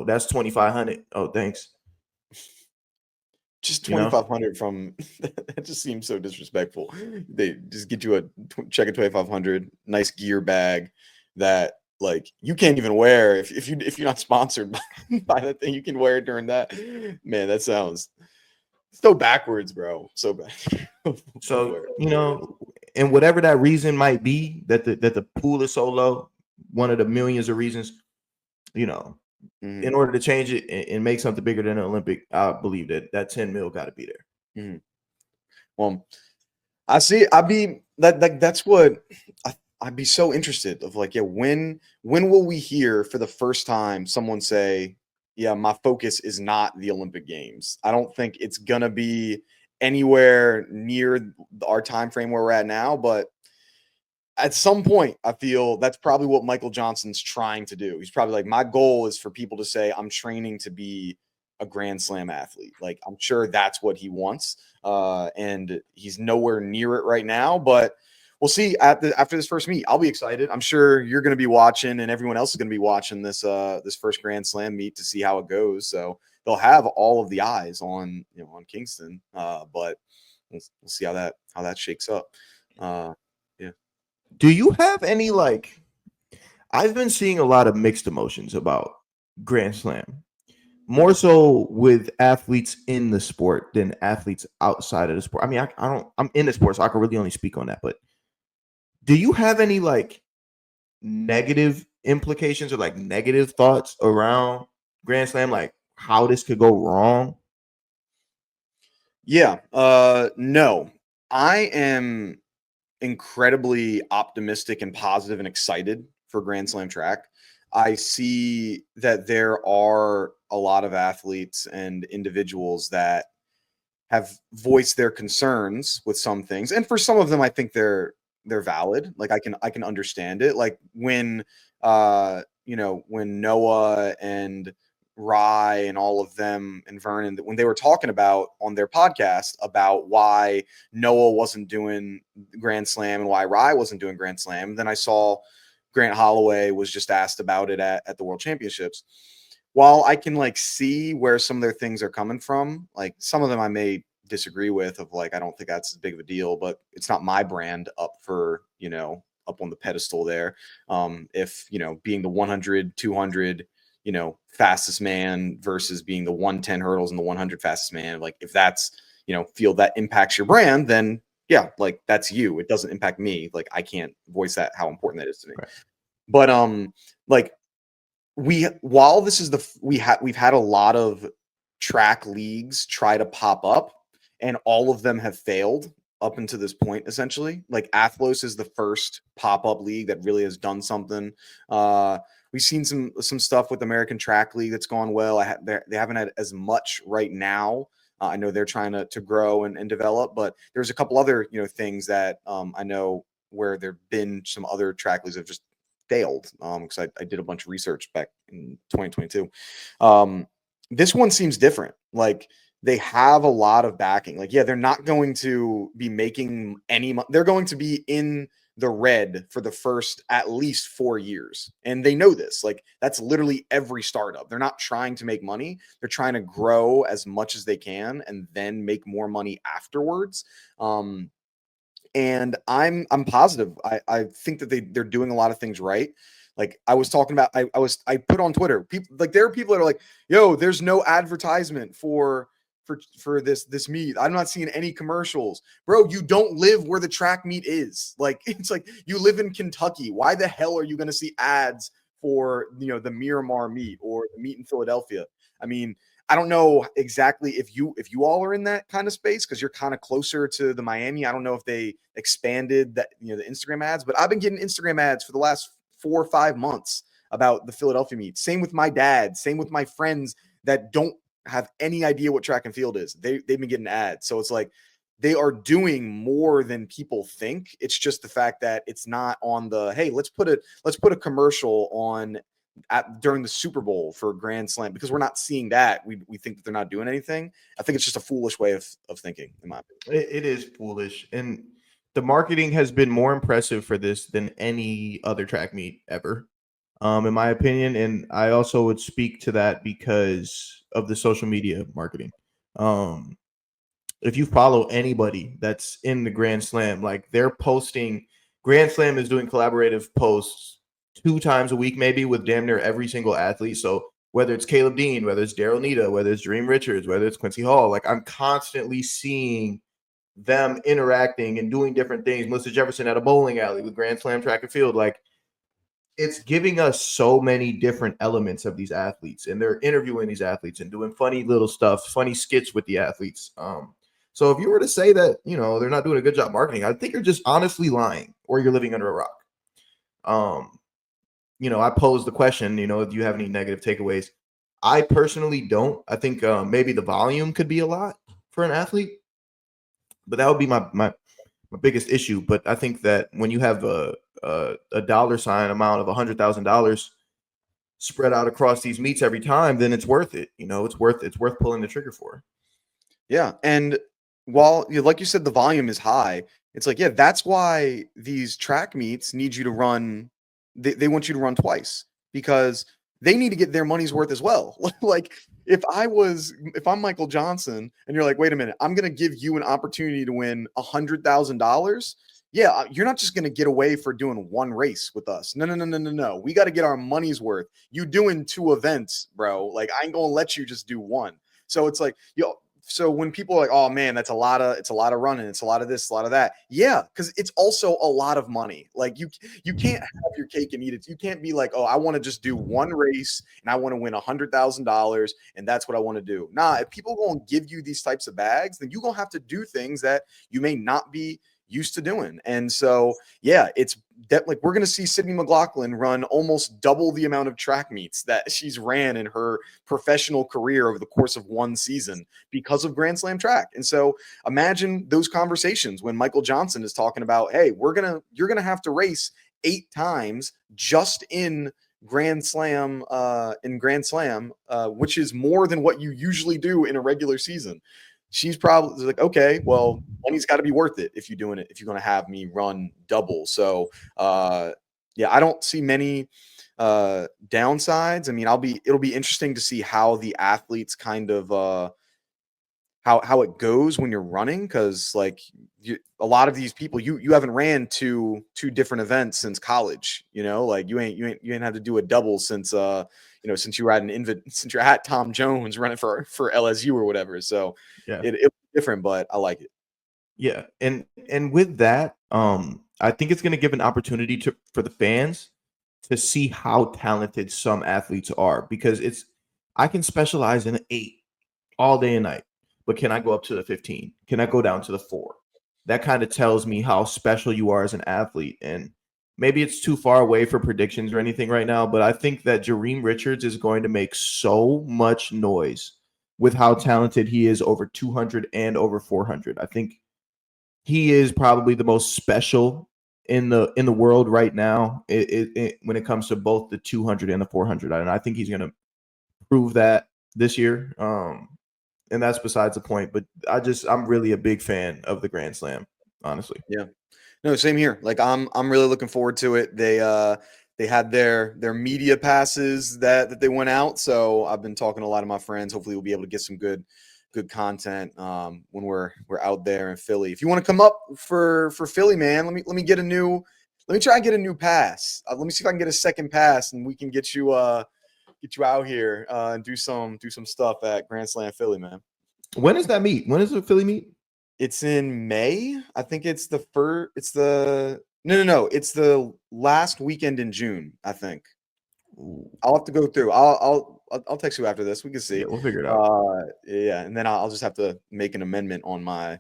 that's 2,500. Oh, thanks. Just 2,500 from that just seems so disrespectful. They just get you a check of 2,500, nice gear bag that like you can't even wear if you're not sponsored by that thing. You can wear it during that. Man, that sounds so backwards, bro. So bad. So and whatever that reason might be, that the pool is so low, one of the millions of reasons, in order to change it and make something bigger than an Olympic, I believe that 10 mil got to be there. Well, I see. That's what I'd be so interested of. Like, yeah, when will we hear for the first time someone say, yeah, my focus is not the Olympic Games? I don't think it's gonna be anywhere near our time frame where we're at now, but at some point, I feel that's probably what Michael Johnson's trying to do. He's probably like, my goal is for people to say, I'm training to be a Grand Slam athlete. Like, I'm sure that's what he wants. And he's nowhere near it right now, but we'll see after this first meet. I'll be excited. I'm sure you're going to be watching and everyone else is going to be watching this first Grand Slam meet to see how it goes. So they'll have all of the eyes on Kingston. But we'll see how that shakes up. Do you have any, like, I've been seeing a lot of mixed emotions about Grand Slam, more so with athletes in the sport than athletes outside of the sport. I mean, I'm in the sport, so I can really only speak on that. But do you have any like negative implications or like negative thoughts around Grand Slam, like how this could go wrong? Yeah. No, I am incredibly optimistic and positive and excited for Grand Slam track. I see that there are a lot of athletes and individuals that have voiced their concerns with some things, and for some of them I think they're valid. Like I can understand it. Like when when Noah and Rye and all of them and Vernon, when they were talking about on their podcast about why Noah wasn't doing Grand Slam and why Rye wasn't doing Grand Slam, then I saw Grant Holloway was just asked about it at the World Championships. While I can like see where some of their things are coming from, like some of them I may disagree with, of like I don't think that's as big of a deal, but it's not my brand up for up on the pedestal there. If being the 100 200 fastest man versus being the 110 hurdles and the 100 fastest man, like if that's feel that impacts your brand, then yeah, like that's you. It doesn't impact me. Like I can't voice that how important that is to me. Right. But like while this is we've had a lot of track leagues try to pop up, and all of them have failed up until this point. Essentially, like Athlos is the first pop-up league that really has done something. We've seen some stuff with American Track League that's gone well. They haven't had as much right now. I know they're trying to grow and develop, but there's a couple other things that I know where there've been some other track leagues that have just failed, because I did a bunch of research back in 2022. This one seems different. Like they have a lot of backing. Like, yeah, they're not going to be making any money. They're going to be in the red for the first at least 4 years. And they know this. Like, that's literally every startup. They're not trying to make money. They're trying to grow as much as they can and then make more money afterwards. And I'm positive. I think that they're doing a lot of things right. Like, I was talking about, I put on Twitter, people, like, there are people that are like, yo, there's no advertisement for this meet. I'm not seeing any commercials. Bro, you don't live where the track meet is. Like, it's like, you live in Kentucky. Why the hell are you going to see ads for, the Miramar meet or the meet in Philadelphia? I mean, I don't know exactly if you all are in that kind of space, because you're kind of closer to the Miami. I don't know if they expanded that, the Instagram ads, but I've been getting Instagram ads for the last 4 or 5 months about the Philadelphia meet. Same with my dad, same with my friends that don't have any idea what track and field is. They've been getting ads. So it's like, they are doing more than people think. It's just the fact that it's not on the, hey, let's put a commercial on during the Super Bowl for Grand Slam, because we're not seeing that. We think that they're not doing anything. I think it's just a foolish way of thinking, in my opinion. It is foolish. And the marketing has been more impressive for this than any other track meet ever, in my opinion. And I also would speak to that because of the social media marketing. If you follow anybody that's in the Grand Slam, like, they're posting, Grand Slam is doing collaborative posts 2 times a week, maybe, with damn near every single athlete. So whether it's Caleb Dean, whether it's Daryl Nita, whether it's Dream Richards, whether it's Quincy Hall, like, I'm constantly seeing them interacting and doing different things. Melissa Jefferson at a bowling alley with Grand Slam track and field. Like, it's giving us so many different elements of these athletes, and they're interviewing these athletes and doing funny little stuff, funny skits with the athletes. So if you were to say that, they're not doing a good job marketing, I think you're just honestly lying, or you're living under a rock. I posed the question, do you have any negative takeaways? I personally don't. I think maybe the volume could be a lot for an athlete, but that would be my biggest issue. But I think that when you have a dollar sign amount of $100,000 spread out across these meets every time, then it's worth it. It's worth pulling the trigger for. Yeah, and while, like you said, the volume is high, it's like, yeah, that's why these track meets need you to run. They want you to run twice, because they need to get their money's worth as well. Like, if I'm Michael Johnson and you're like, wait a minute, I'm going to give you an opportunity to win $100,000. Yeah, you're not just going to get away for doing one race with us. No. We got to get our money's worth. You doing 2 events, bro. Like, I ain't going to let you just do one. So it's like, so when people are like, oh man, it's a lot of running, it's a lot of this, a lot of that. Yeah, because it's also a lot of money. Like, you can't have your cake and eat it. You can't be like, oh, I want to just do one race and I want to win $100,000 and that's what I want to do. Nah, if people are going to give you these types of bags, then you're going to have to do things that you may not be used to doing. And so, yeah, it's that, like, we're going to see Sydney McLaughlin run almost double the amount of track meets that she's ran in her professional career over the course of one season because of Grand Slam track. And so imagine those conversations when Michael Johnson is talking about, hey, you're going to have to race 8 times just in Grand Slam, which is more than what you usually do in a regular season. She's probably like, okay, well, money's got to be worth it if you're doing it, if you're going to have me run double. So, yeah, I don't see many downsides. I mean, it'll be interesting to see how the athletes kind of how it goes when you're running, because like a lot of these people, you haven't ran two different events since college. Like, you ain't had to do a double since since you were since you're at Tom Jones running for LSU or whatever. So Yeah, it's different, but I like it. yeah, and with that, I think it's going to give an opportunity for the fans to see how talented some athletes are, because I can specialize in an 8 all day and night, but can I go up to the 15? Can I go down to the 4? That kind of tells me how special you are as an athlete. And maybe it's too far away for predictions or anything right now, but I think that Jareem Richards is going to make so much noise with how talented he is over 200 and over 400. I think he is probably the most special in the world right now, when it comes to both the 200 and the 400. And I think he's going to prove that this year. And that's besides the point. But I'm really a big fan of the Grand Slam, honestly. Yeah. No, same here. Like I'm really looking forward to it. They had their media passes that they went out. So I've been talking to a lot of my friends. Hopefully we'll be able to get some good content when we're out there in Philly. If you want to come up for Philly, man, let me get a new let me try and get a new pass. Let me see if I can get a second pass and we can get you out here and do some stuff at Grand Slam Philly, man. When is that meet? When is the Philly meet? It's in May. I think it's the first. It's the no. It's the last weekend in June. I think. Ooh. I'll have to go through. I'll text you after this. We can see. Yeah, we'll figure it out. Yeah, and then I'll just have to make an amendment on my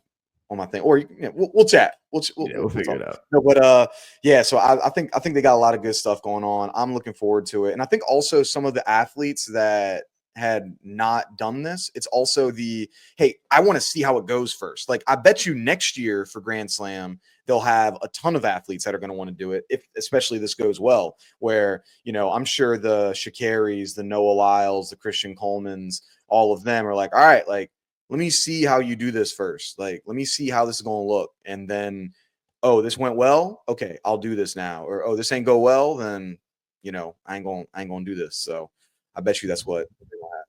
thing, or we'll chat. We'll figure talk. it out. No, but yeah. So I think they got a lot of good stuff going on. I'm looking forward to it, and I think also some of the athletes that had not done this, it's also hey, I want to see how it goes first. Like I bet you next year for Grand Slam they'll have a ton of athletes that are going to want to do it, if especially this goes well. Where I'm sure the Sha'Carris, the Noah Lyles, the Christian Colemans, all of them are like, all right, like let me see how you do this first. Like let me see how this is going to look, and then oh, this went well. Okay, I'll do this now. Or oh, this ain't go well, then I ain't gonna do this. So I bet you that's what they want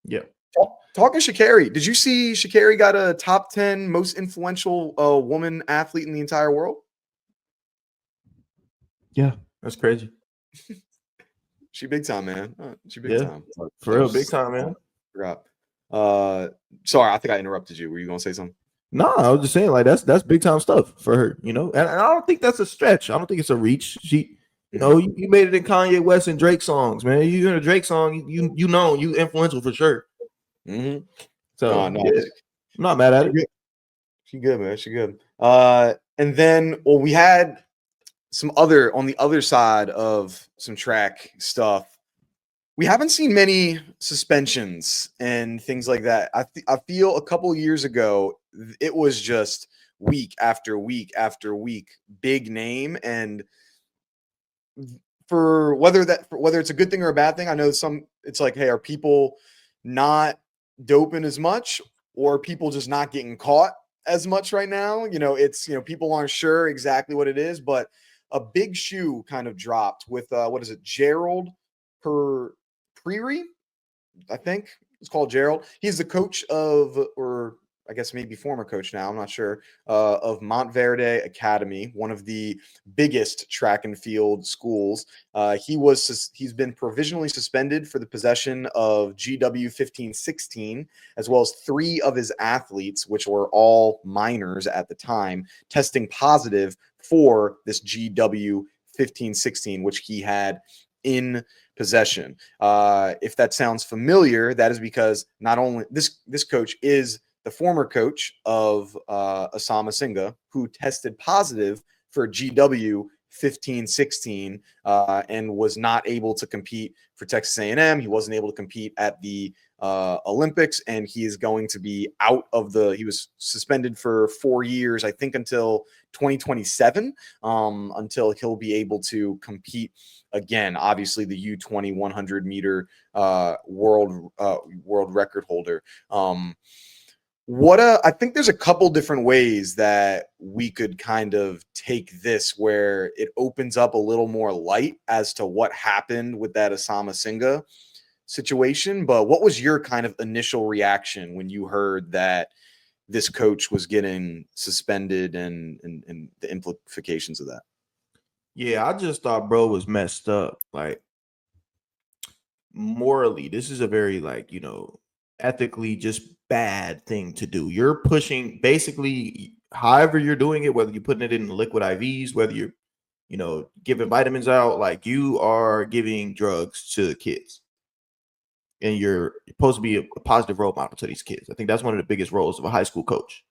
to Yeah. have. Talking Sha'Carri, did you see Sha'Carri got a top 10 most influential woman athlete in the entire world? Yeah, that's crazy. She big time, man. She big time. For real, big time, man. Forgot. Sorry, I think I interrupted you. Were you gonna say something? No, I was just saying, like that's big time stuff for her, and I don't think that's a stretch. I don't think it's a reach. She, you made it in Kanye West and Drake songs, man. You in a Drake song, you influential for sure. Mm-hmm. So no, yeah, I'm not mad at it. She good, man. She good. And then we had some other on the other side of some track stuff. We haven't seen many suspensions and things like that. I feel a couple years ago it was just week after week after week, big name, and for whether it's a good thing or a bad thing, I know it's like, hey, are people not doping as much, or are people just not getting caught as much right now? It's people aren't sure exactly what it is, but a big shoe kind of dropped with what is it, Gerald Phiri? I think it's called Gerald. He's the coach of, or I guess maybe former coach now, I'm not sure, of Montverde Academy, one of the biggest track and field schools. He's been provisionally suspended for the possession of GW 1516, as well as 3 of his athletes, which were all minors at the time, testing positive for this GW 1516, which he had in possession. If that sounds familiar, that is because not only this coach is the former coach of Issam Asinga, who tested positive for GW 1516 and was not able to compete for Texas A&M. He wasn't able to compete at the Olympics, and he is going to be out of he was suspended for 4 years, I think, until 2027, until he'll be able to compete again. Obviously, the U20 100 meter world record holder. I think there's a couple different ways that we could kind of take this, where it opens up a little more light as to what happened with that Issam Asinga situation. But what was your kind of initial reaction when you heard that this coach was getting suspended and the implications of that? Yeah, I just thought bro was messed up. Like morally, this is a very ethically just bad thing to do. You're pushing basically however you're doing it, whether you're putting it in liquid IVs, whether you're giving vitamins out, like you are giving drugs to kids. And you're supposed to be a positive role model to these kids. I think that's one of the biggest roles of a high school coach.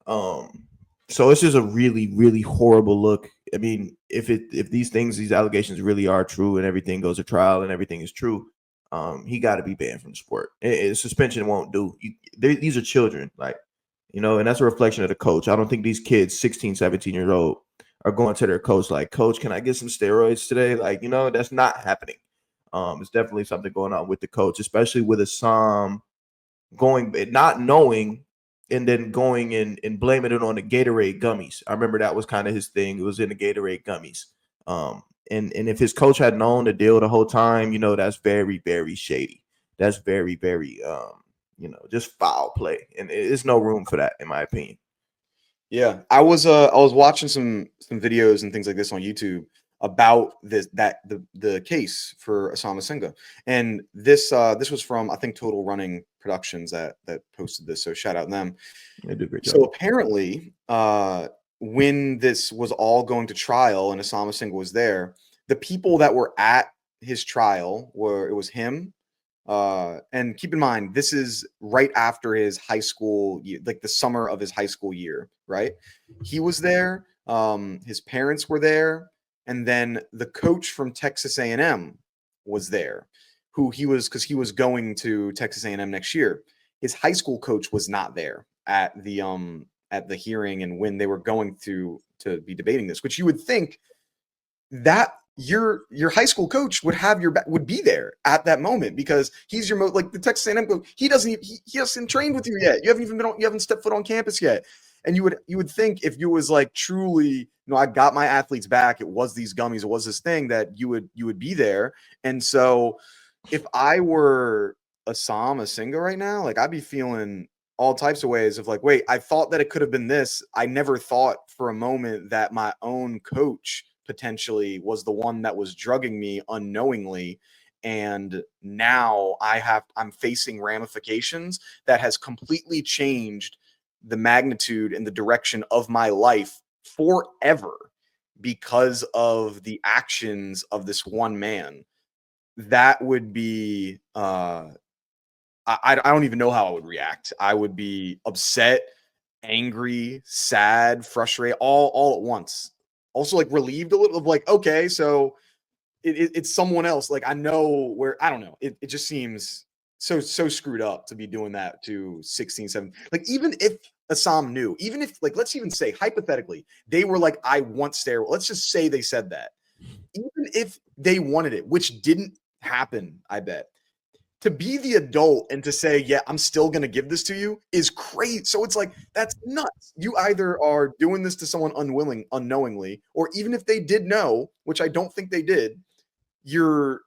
So it's just a really, really horrible look. I mean, if these allegations really are true and everything goes to trial and everything is true, he got to be banned from the sport. Suspension won't do. These are children, and that's a reflection of the coach. I don't think these kids, 16, 17 years old, are going to their coach like, Coach, can I get some steroids today? That's not happening. It's definitely something going on with the coach, especially with Issam not knowing and then going and blaming it on the Gatorade gummies. I remember that was kind of his thing. It was in the Gatorade gummies. And if his coach had known the deal the whole time, that's very, very shady. That's very, very just foul play. And there's no room for that, in my opinion. Yeah, I was watching some videos and things like this on YouTube about the case for Issam Asinga, and this was from, I think, Total Running Productions that posted this. So shout out them. They do a great job. So apparently, when this was all going to trial and Issam Asinga was there, the people that were at his trial it was him. And keep in mind, this is right after his high school, like the summer of his high school year, right? He was there. His parents were there, and then the coach from Texas A&M was there, because he was going to Texas A&M next year. His high school coach was not there at the hearing and when they were going to be debating this, which you would think that your high school coach would be there at that moment, because he's your like the Texas A&M coach. He hasn't trained with you yet. You haven't stepped foot on campus yet. And you would think, if you was like truly, I got my athletes back, it was these gummies, it was this thing, that you would be there. And so if I were Issam Asinga right now, like, I'd be feeling all types of ways of like, wait, I thought that it could have been this. I never thought for a moment that my own coach potentially was the one that was drugging me unknowingly. And now I'm facing ramifications that has completely changed the magnitude and the direction of my life forever because of the actions of this one man. That would be I don't even know how I would react. I would be upset, angry, sad, frustrated, all at once. Also, like, relieved a little, of like, okay, so it's someone else. Like, I know where, I don't know. It just seems so screwed up to be doing that to 16, 17. Like, even if Issam knew, even if, like, let's even say hypothetically, they were like, I want steroids. Let's just say they said that. Even if they wanted it, which didn't happen, I bet. To be the adult and to say, yeah, I'm still going to give this to you is crazy. So it's like, that's nuts. You either are doing this to someone unknowingly, or even if they did know, which I don't think they did, you're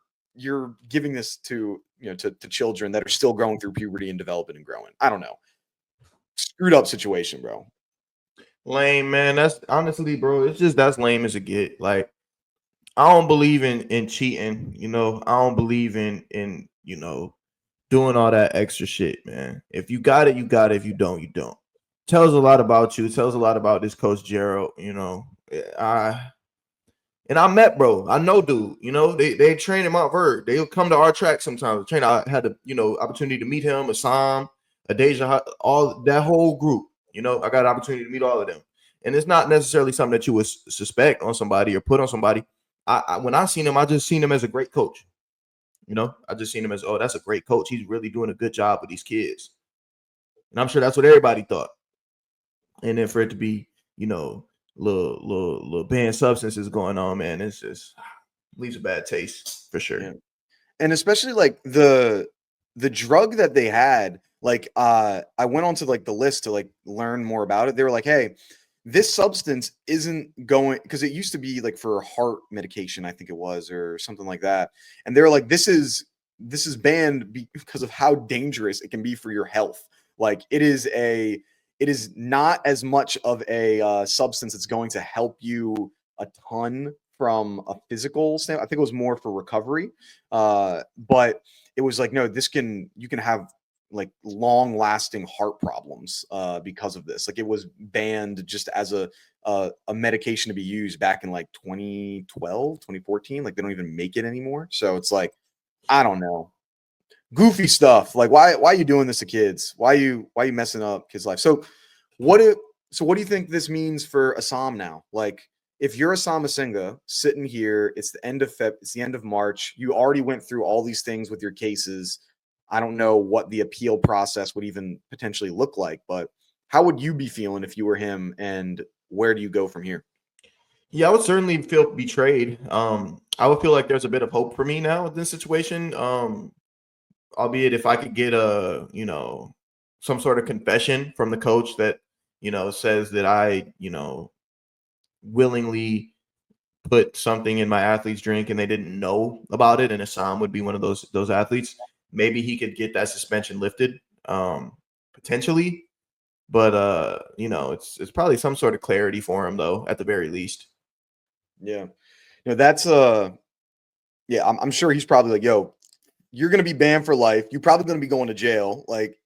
giving this to, to children that are still growing through puberty and developing and growing. I don't know. Screwed up situation, bro. Lame, man. That's honestly, bro, it's just that's lame as it get. Like, I don't believe in cheating, I don't believe in doing all that extra shit, man. If you got it, you got it. If you don't, you don't. Tells a lot about you. Tells a lot about this coach Gerald. I met, bro. I know, dude. They train in Mount Verde. They'll come to our track sometimes. Train. I had the opportunity to meet him, Issam, Adeja, all that whole group. I got an opportunity to meet all of them, and it's not necessarily something that you would suspect on somebody or put on somebody. When I seen him, I just seen him as a great coach. I just seen him as, oh, that's a great coach. He's really doing a good job with these kids. And I'm sure that's what everybody thought. And then for it to be, little banned substances going on, man, it's just leaves a bad taste for sure. Yeah. And especially like the drug that they had, like, I went onto like the list to like learn more about it. They were like, hey, this substance isn't going, because it used to be like for heart medication, I think it was, or something like that. And they were like, this is banned because of how dangerous it can be for your health. Like, it is not as much of a substance that's going to help you a ton from a physical standpoint. I think it was more for recovery. But it was like, no, you can have like long lasting heart problems because of this. Like, it was banned just as a medication to be used back in like 2012, 2014. Like, they don't even make it anymore. So it's like, I don't know. Goofy stuff. Like, why are you doing this to kids? Why are you messing up kids' life? So what do you think this means for Issam now? Like, if you're Issam Asinga sitting here, it's the end of March. You already went through all these things with your cases. I don't know what the appeal process would even potentially look like, but how would you be feeling if you were him, and where do you go from here? Yeah, I would certainly feel betrayed. I would feel like there's a bit of hope for me now in this situation. Albeit if I could get some sort of confession from the coach that, says that I, willingly put something in my athlete's drink and they didn't know about it, and Issam would be one of those athletes, maybe he could get that suspension lifted, potentially. But it's probably some sort of clarity for him though, at the very least. Yeah. That's yeah, I'm sure he's probably like, yo, you're gonna be banned for life. You're probably gonna be going to jail. Like,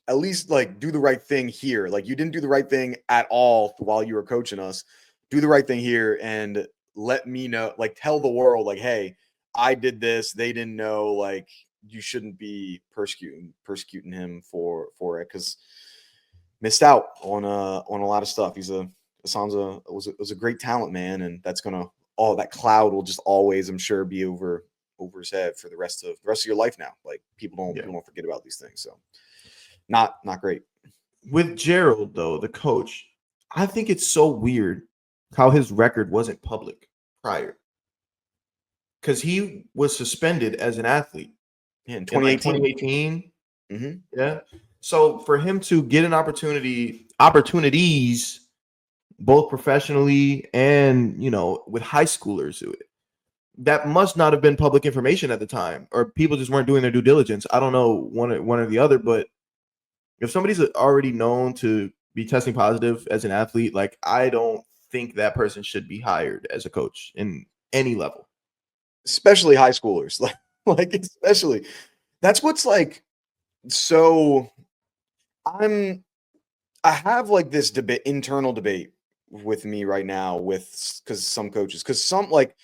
at least like do the right thing here. Like, you didn't do the right thing at all while you were coaching us. Do the right thing here and let me know, like tell the world, like, hey, I did this. They didn't know, like, you shouldn't be persecuting him for it, because missed out on a lot of stuff. Hassan's was a great talent, man, and that's gonna that cloud will just always, I'm sure, be over his head for the rest of your life now. Like, people don't forget about these things. So not great. With Gerald though, the coach, I think it's so weird how his record wasn't public prior, because he was suspended as an athlete in 2018. 2018. Mm-hmm. Yeah. So for him to get an opportunities, both professionally and with high schoolers, that must not have been public information at the time, or people just weren't doing their due diligence. I don't know, one or the other, but if somebody's already known to be testing positive as an athlete, like, I don't think that person should be hired as a coach in any level, especially high schoolers. Like especially, that's what's like. So I have like this internal debate with me right now, because some coaches, because some, like,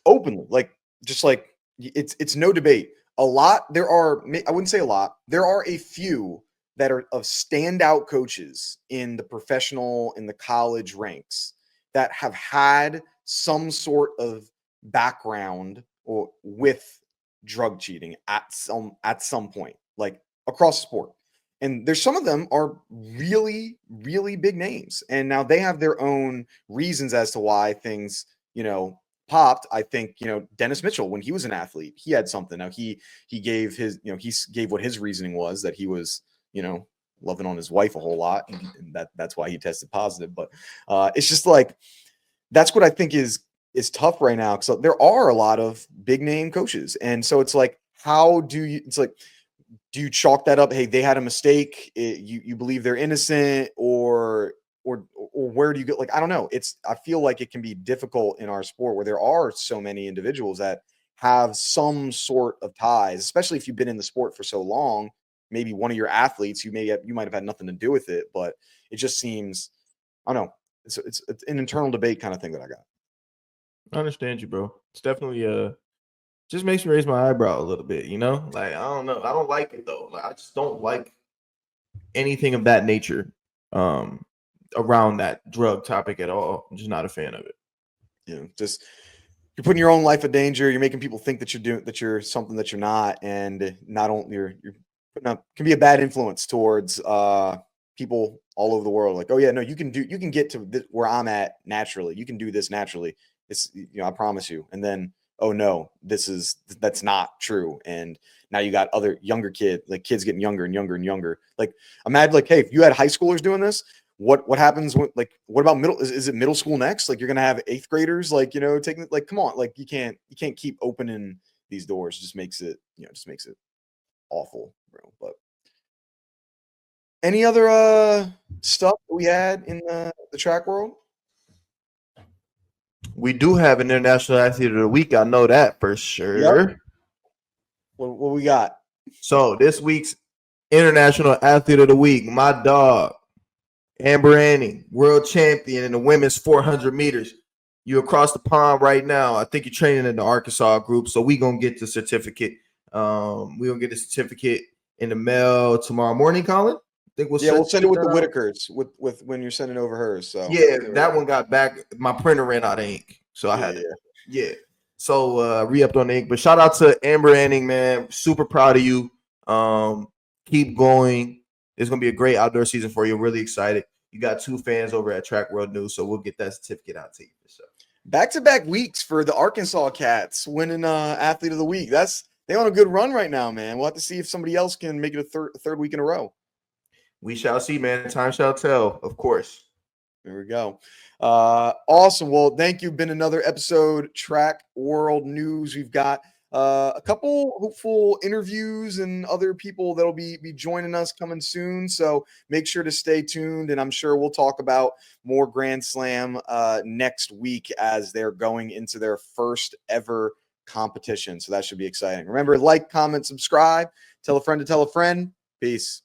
openly, like, just like, it's no debate. A lot, there are, I wouldn't say a lot, there are a few that are of standout coaches in the college ranks that have had some sort of background or with drug cheating at some point, like, across the sport. And there's some of them are really, really big names. And now they have their own reasons as to why things, popped. I think, Dennis Mitchell, when he was an athlete, he had something. Now he gave he gave what his reasoning was, that he was, loving on his wife a whole lot. And that's why he tested positive. But it's just like, that's what I think is tough right now. So there are a lot of big name coaches. And so it's like, it's like, do you chalk that up? Hey, they had a mistake. You believe they're innocent, or where do you go? Like, I don't know. I feel like it can be difficult in our sport, where there are so many individuals that have some sort of ties, especially if you've been in the sport for so long. Maybe one of your athletes, you might have had nothing to do with it, but it just seems, I don't know. It's an internal debate kind of thing that I got. I understand you, bro. It's definitely just makes me raise my eyebrow a little bit, Like, I don't know. I don't like it though. Like, I just don't like anything of that nature around that drug topic at all. I'm just not a fan of it. Just, you're putting your own life in danger. You're making people think that you're something that you're not, and not only you're putting up, can be a bad influence towards people all over the world. Like, oh yeah, no, you can get to where I'm at naturally. You can do this naturally. It's, I promise you. And then, oh no, that's not true. And now you got other younger kids getting younger and younger and younger. Like, imagine, like, hey, if you had high schoolers doing this, what happens when, like, what about middle? Is it middle school next? Like, you're gonna have eighth graders, like, taking, like, come on, like, you can't keep opening these doors. It just makes it, awful, bro. But any other stuff that we had in the track world? We do have an International Athlete of the Week. I know that for sure. Yep. What we got? So this week's International Athlete of the Week, my dog, Amber Anning, world champion in the women's 400 meters. You across the pond right now. I think you're training in the Arkansas group, so we gonna get the certificate. We gonna get the certificate in the mail tomorrow morning, Colin. I think we'll send it with the Whitakers with when you're sending over hers. So yeah, that one got back. My printer ran out of ink, so I had to. Yeah. So re-upped on the ink. But shout out to Amber Anning, man. Super proud of you. Keep going. It's gonna be a great outdoor season for you. Really excited. You got 2 fans over at Track World News, so we'll get that certificate out to you for sure. Back-to-back weeks for the Arkansas Cats winning Athlete of the Week. They on a good run right now, man. We'll have to see if somebody else can make it a third week in a row. We shall see, man. Time shall tell, of course. There we go. Awesome. Well, thank you. Been another episode, Track World News. We've got a couple hopeful interviews and other people that'll be joining us coming soon. So make sure to stay tuned. And I'm sure we'll talk about more Grand Slam next week as they're going into their first ever competition. So that should be exciting. Remember, like, comment, subscribe, tell a friend to tell a friend. Peace.